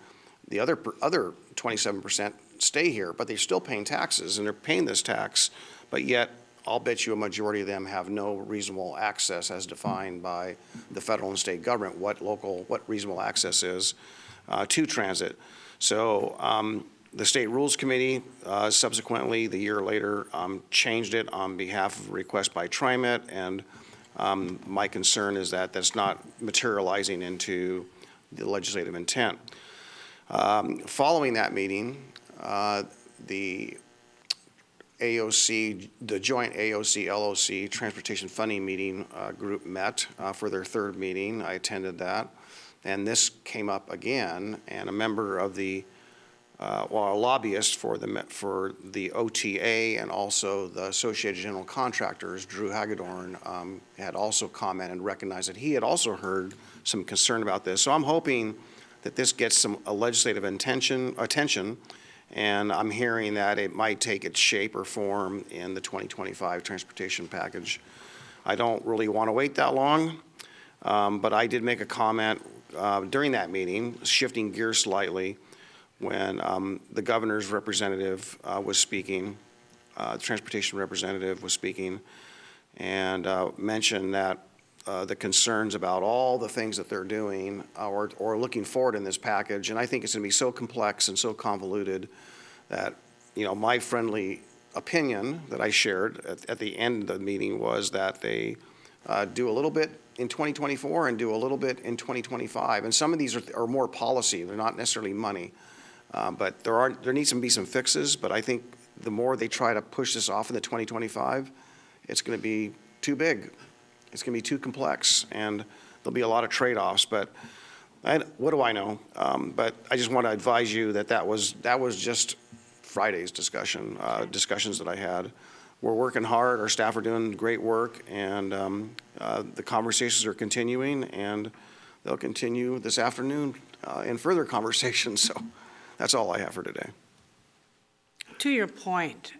the other 27% stay here, but they're still paying taxes, and they're paying this tax, but yet I'll bet you a majority of them have no reasonable access as defined by the federal and state government, what reasonable access is to transit. So the State Rules Committee subsequently, the year later, changed it on behalf of a request by TriMet, and my concern is that that's not materializing into the legislative intent. Following that meeting, the AOC, the joint AOC-LOC Transportation Funding Meeting group met for their third meeting. I attended that, and this came up again, and a member of the a lobbyist for the OTA and also the Associated General Contractors, Drew Hagedorn, had also commented and recognized that he had also heard some concern about this. So I'm hoping that this gets a legislative attention, and I'm hearing that it might take its shape or form in the 2025 transportation package. I don't really want to wait that long, but I did make a comment during that meeting, shifting gears slightly, when the governor's representative was speaking, the transportation representative was speaking, and mentioned that the concerns about all the things that they're doing or looking forward in this package, and I think it's going to be so complex and so convoluted that, my friendly opinion that I shared at the end of the meeting was that they do a little bit in 2024 and do a little bit in 2025, and some of these are more policy, they're not necessarily money. But there needs to be some fixes, but I think the more they try to push this off into 2025, it's going to be too big. It's going to be too complex, and there'll be a lot of trade-offs, but what do I know? But I just want to advise you that was just Friday's discussions that I had. We're working hard, our staff are doing great work, and the conversations are continuing, and they'll continue this afternoon in further conversations, so. That's all I have for today. To your point,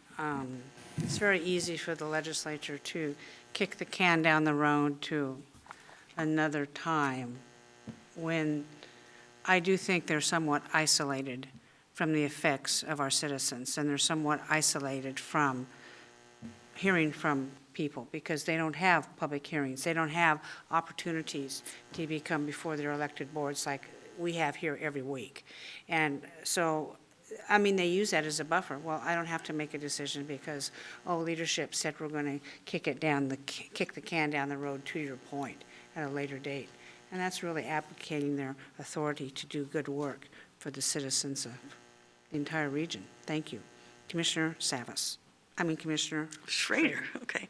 it's very easy for the legislature to kick the can down the road to another time when I do think they're somewhat isolated from the effects of our citizens, and they're somewhat isolated from hearing from people because they don't have public hearings. They don't have opportunities to come before their elected boards like we have here every week. And so, they use that as a buffer. Well, I don't have to make a decision because, leadership said we're going to kick the can down the road, to your point, at a later date. And that's really abdicating their authority to do good work for the citizens of the entire region. Thank you. Commissioner Schrader. Okay.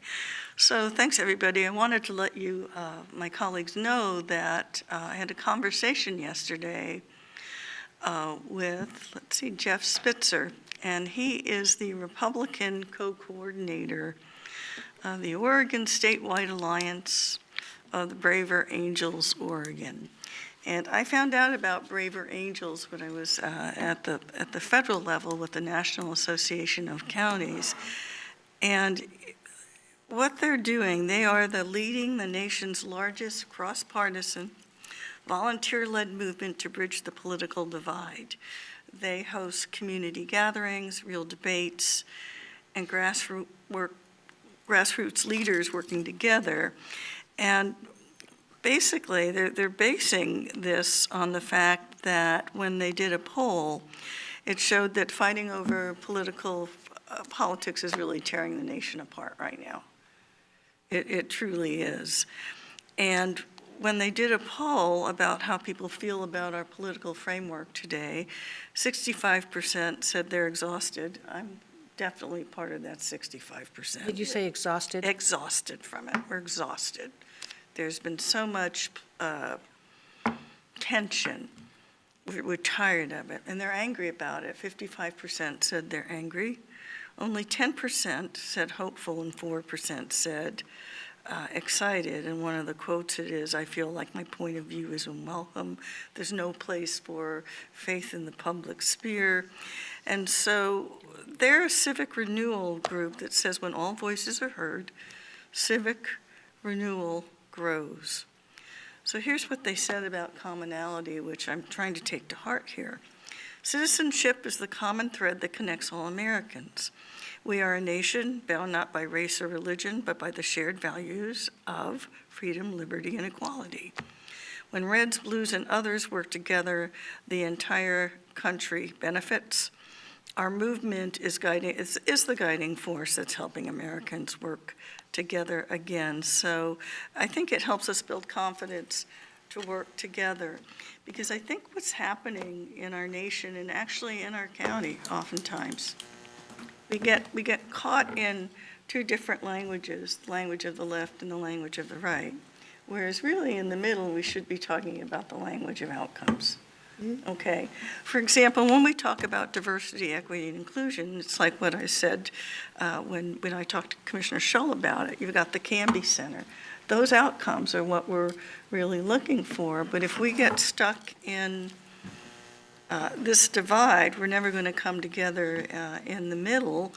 So thanks, everybody. I wanted to let you, my colleagues, know that I had a conversation yesterday with, Jeff Spitzer, and he is the Republican co-coordinator of the Oregon Statewide Alliance of the Braver Angels, Oregon. And I found out about Braver Angels when I was at the federal level with the National Association of Counties. And what they're doing, they are leading the nation's largest cross-partisan, volunteer-led movement to bridge the political divide. They host community gatherings, real debates, and grassroots leaders working together. And basically, they're basing this on the fact that when they did a poll, it showed that fighting over politics is really tearing the nation apart right now. It truly is. And when they did a poll about how people feel about our political framework today, 65% said they're exhausted. I'm definitely part of that 65%. Did you say exhausted? Exhausted from it. We're exhausted. There's been so much tension. We're tired of it, and they're angry about it. 55% said they're angry. Only 10% said hopeful, and 4% said excited. And one of the quotes it is, "I feel like my point of view is unwelcome. There's no place for faith in the public sphere." And so they're a civic renewal group that says when all voices are heard, civic renewal grows. So here's what they said about commonality, which I'm trying to take to heart here. Citizenship is the common thread that connects all Americans. We are a nation bound not by race or religion, but by the shared values of freedom, liberty, and equality. When Reds, Blues, and others work together, the entire country benefits. Our movement is the guiding force that's helping Americans work together again. So I think it helps us build confidence to work together, because I think what's happening in our nation and actually in our county oftentimes, we get caught in two different languages, the language of the left and the language of the right, whereas really in the middle we should be talking about the language of outcomes. Okay. For example, when we talk about diversity, equity, and inclusion, it's like what I said when I talked to Commissioner Shull about it. You've got the Canby Center. Those outcomes are what we're really looking for. But if we get stuck in this divide, we're never going to come together in the middle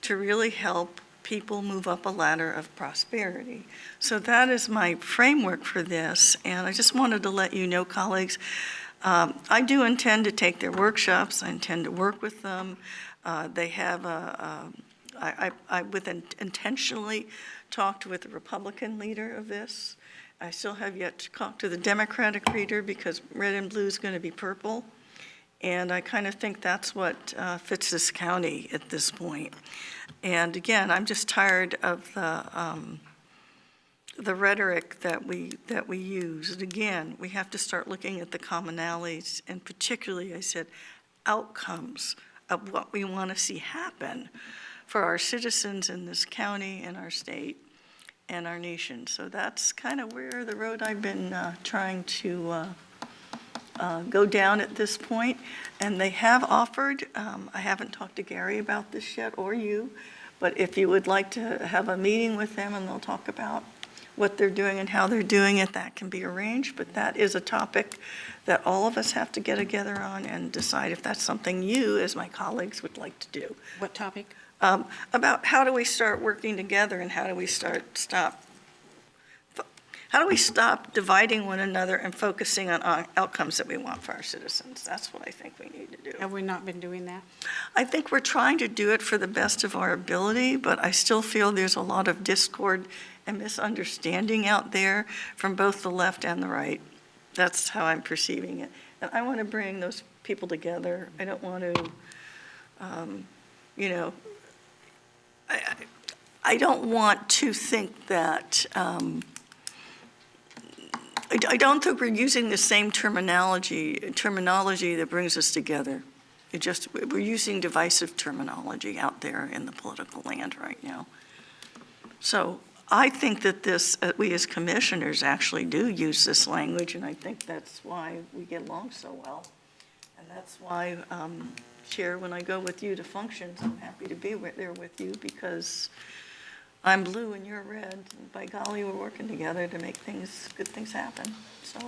to really help people move up a ladder of prosperity. So that is my framework for this. And I just wanted to let you know, colleagues, I do intend to take their workshops. I intend to work with them. They have I intentionally talked with the Republican leader of this. I still have yet to talk to the Democratic leader because red and blue is going to be purple. And I kind of think that's what fits this county at this point. And again, I'm just tired of the rhetoric that we use. And again, we have to start looking at the commonalities, and particularly, I said, outcomes of what we want to see happen for our citizens in this county and our state and our nation. So that's kind of where the road I've been trying to go down at this point. And they have offered, I haven't talked to Gary about this yet, or you, but if you would like to have a meeting with them and they'll talk about what they're doing and how they're doing it, that can be arranged. But that is a topic that all of us have to get together on and decide if that's something you, as my colleagues, would like to do. What topic? About how do we start working together and how do we stop dividing one another and focusing on outcomes that we want for our citizens. That's what I think we need to do. Have we not been doing that? I think we're trying to do it for the best of our ability, but I still feel there's a lot of discord and misunderstanding out there from both the left and the right. That's how I'm perceiving it. And I want to bring those people together. I don't want to, I don't want to think that, I don't think we're using the same terminology that brings us together. We're using divisive terminology out there in the political land right now. So I think that we as commissioners actually do use this language, and I think that's why we get along so well. And that's why, Chair, when I go with you to functions, I'm happy to be there with you because I'm blue and you're red. And by golly, we're working together to make good things happen. So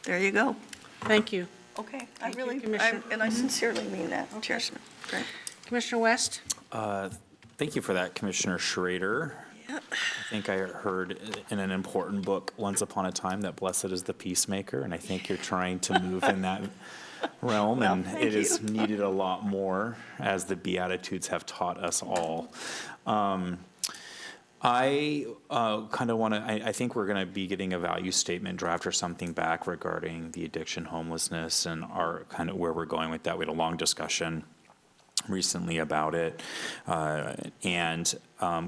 there you go. Thank you. Okay. Thank you, Commissioner. And I sincerely mean that, Chair Smith. Great. Commissioner West? Thank you for that, Commissioner Schrader. Yep. I think I heard in an important book once upon a time that blessed is the peacemaker, and I think you're trying to move in that realm, Well, and thank it is you. needed a lot more, as the Beatitudes have taught us all. I kind of want to, I think we're going to be getting a value statement draft or something back regarding the addiction, homelessness, and our kind of where we're going with that. We had a long discussion. recently about it. And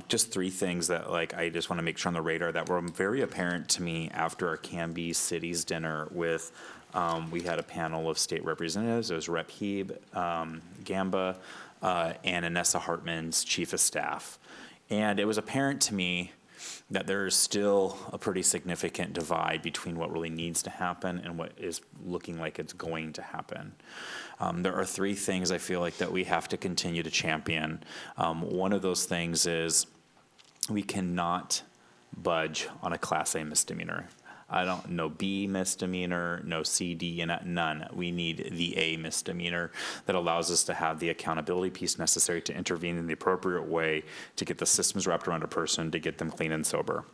just three things that like I just want to make sure on the radar that were very apparent to me after our Canby Cities dinner with, we had a panel of state representatives. It was Rep. Heeb, Gamba, and Anessa Hartman's chief of staff. And it was apparent to me that there is still a pretty significant divide between what really needs to happen and what is looking like it's going to happen. There are three things I feel like that we have to continue to champion. One of those things is we cannot budge on a Class A misdemeanor. I don't know B misdemeanor, no C, D, and none. We need the A misdemeanor that allows us to have the accountability piece necessary to intervene in the appropriate way to get the systems wrapped around a person to get them clean and sober.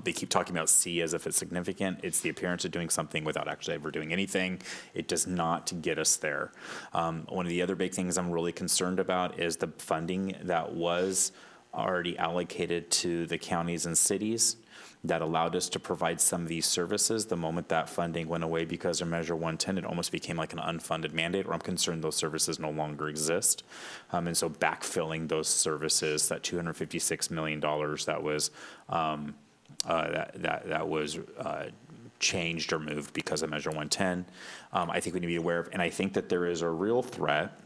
They keep talking about C as if it's significant. It's the appearance of doing something without actually ever doing anything. It does not get us there. One of the other big things I'm really concerned about is the funding that was already allocated to the counties and cities that allowed us to provide some of these services. The moment that funding went away because of Measure 110, it almost became like an unfunded mandate, where I'm concerned those services no longer exist. And so backfilling those services, that $256 million that was that was changed or moved because of Measure 110, I think we need to be aware of. And I think that there is a real threat,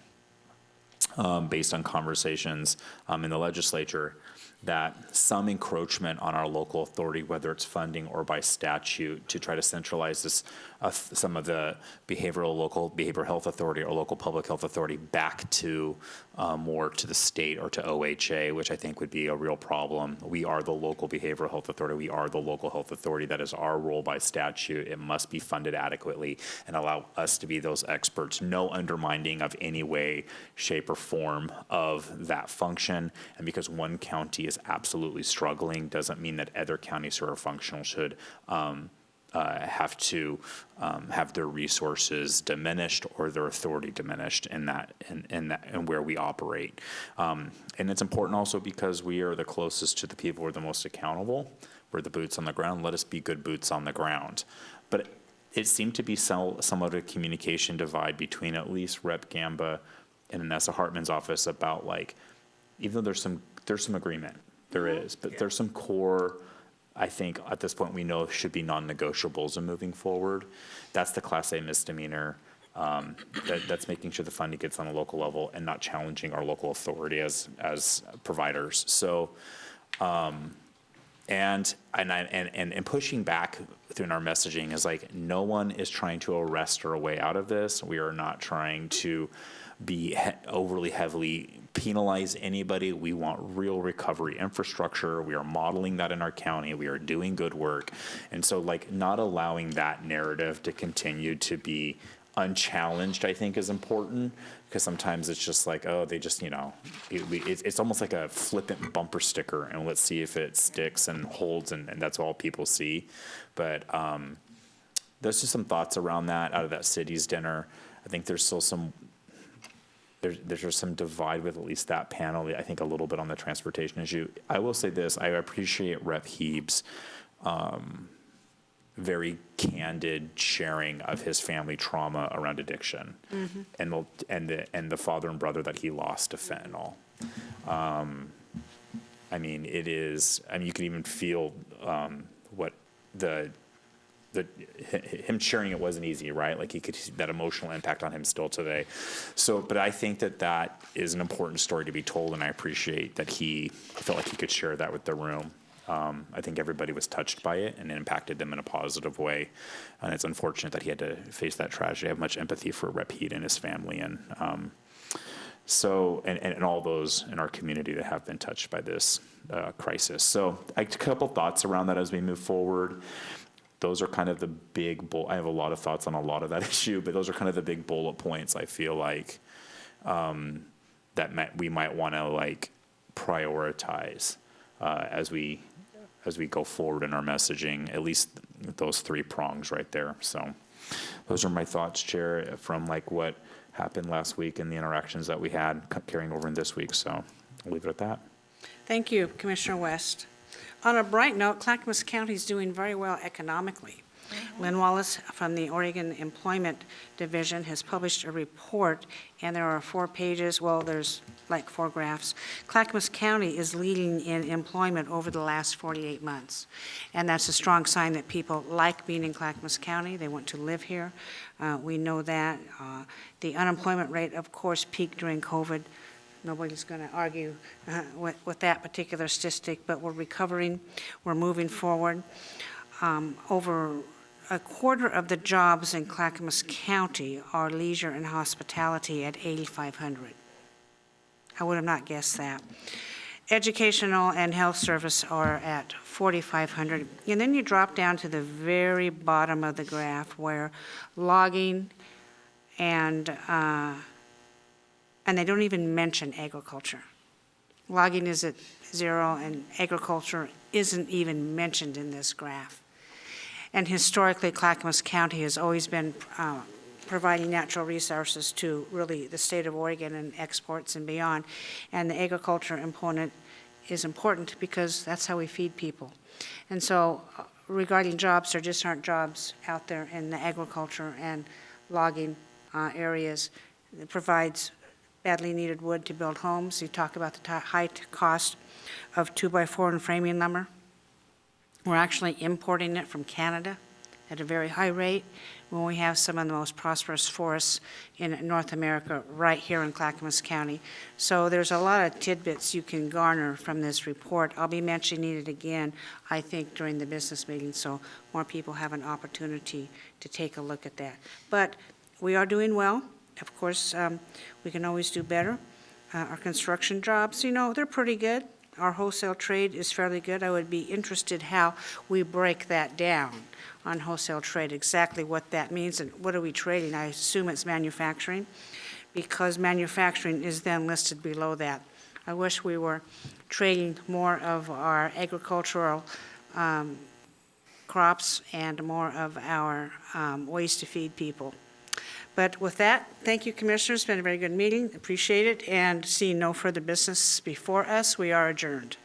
based on conversations in the legislature, that some encroachment on our local authority, whether it's funding or by statute, to try to centralize this, some of the local behavioral health authority or local public health authority back to more to the state or to OHA, which I think would be a real problem. We are the local behavioral health authority. We are the local health authority. That is our role by statute. It must be funded adequately and allow us to be those experts. No undermining of any way, shape, or form of that function. And because one county is absolutely struggling doesn't mean that other counties who are functional should have to have their resources diminished or their authority diminished in where we operate. And it's important also because we are the closest to the people who are the most accountable. We're the boots on the ground. Let us be good boots on the ground. But it seemed to be somewhat of a communication divide between at least Rep. Gamba and Anessa Hartman's office about, like, even though there's some agreement, there is, but there's some core, I think at this point we know should be non-negotiables in moving forward. That's the Class A misdemeanor. That's making sure the funding gets on a local level and not challenging our local authority as providers. So, and pushing back through our messaging is like, no one is trying to arrest our way out of this. We are not trying to be overly heavily penalize anybody. We want real recovery infrastructure. We are modeling that in our county. We are doing good work. And so, like, not allowing that narrative to continue to be unchallenged, I think, is important, because sometimes it's just like, oh, they just, it's almost like a flippant bumper sticker, and let's see if it sticks and holds, and that's all people see. But there's just some thoughts around that out of that city's dinner. I think there's still there's just some divide with at least that panel. I think a little bit on the transportation issue. I will say this: I appreciate Rep. Heeb's very candid sharing of his family trauma around addiction, and the father and brother that he lost to fentanyl. I mean, it is. I mean, you can even feel what him sharing it wasn't easy, right? Like, he could see that emotional impact on him still today. So, but I think that is an important story to be told, and I appreciate that he felt like he could share that with the room. I think everybody was touched by it, and it impacted them in a positive way. And it's unfortunate that he had to face that tragedy. I have much empathy for Rep. Heed and his family, and and all those in our community that have been touched by this crisis. So, a couple thoughts around that as we move forward. Those are kind of the big I have a lot of thoughts on a lot of that issue, but those are kind of the big bullet points I feel like we might want to, like, prioritize as we go forward in our messaging, at least those three prongs right there. So those are my thoughts, Chair, from like what happened last week and the interactions that we had carrying over in this week. So I'll leave it at that. Thank you, Commissioner West. On a bright note, Clackamas County is doing very well economically. Lynn Wallace from the Oregon Employment Division has published a report, and there are 4 pages, well, there's like 4 graphs. Clackamas County is leading in employment over the last 48 months, and that's a strong sign that people like being in Clackamas County. They want to live here. We know that. The unemployment rate, of course, peaked during COVID. Nobody's going to argue with that particular statistic, but we're recovering. We're moving forward. Over a quarter of the jobs in Clackamas County are leisure and hospitality at 8,500. I would have not guessed that. Educational and health service are at 4,500. And then you drop down to the very bottom of the graph where logging and they don't even mention agriculture. Logging is at 0 and agriculture isn't even mentioned in this graph. And historically, Clackamas County has always been providing natural resources to really the state of Oregon and exports and beyond. And the agriculture component is important because that's how we feed people. And so regarding jobs, there just aren't jobs out there in the agriculture and logging areas. It provides badly needed wood to build homes. You talk about the high cost of 2x4 and framing lumber. We're actually importing it from Canada at a very high rate when we have some of the most prosperous forests in North America right here in Clackamas County. So there's a lot of tidbits you can garner from this report. I'll be mentioning it again, I think, during the business meeting, so more people have an opportunity to take a look at that. But we are doing well. Of course, we can always do better. Our construction jobs, they're pretty good. Our wholesale trade is fairly good. I would be interested how we break that down on wholesale trade, exactly what that means and what are we trading. I assume it's manufacturing, because manufacturing is then listed below that. I wish we were trading more of our agricultural crops and more of our ways to feed people. But with that, thank you, Commissioners. It's been a very good meeting. Appreciate it. And seeing no further business before us, we are adjourned.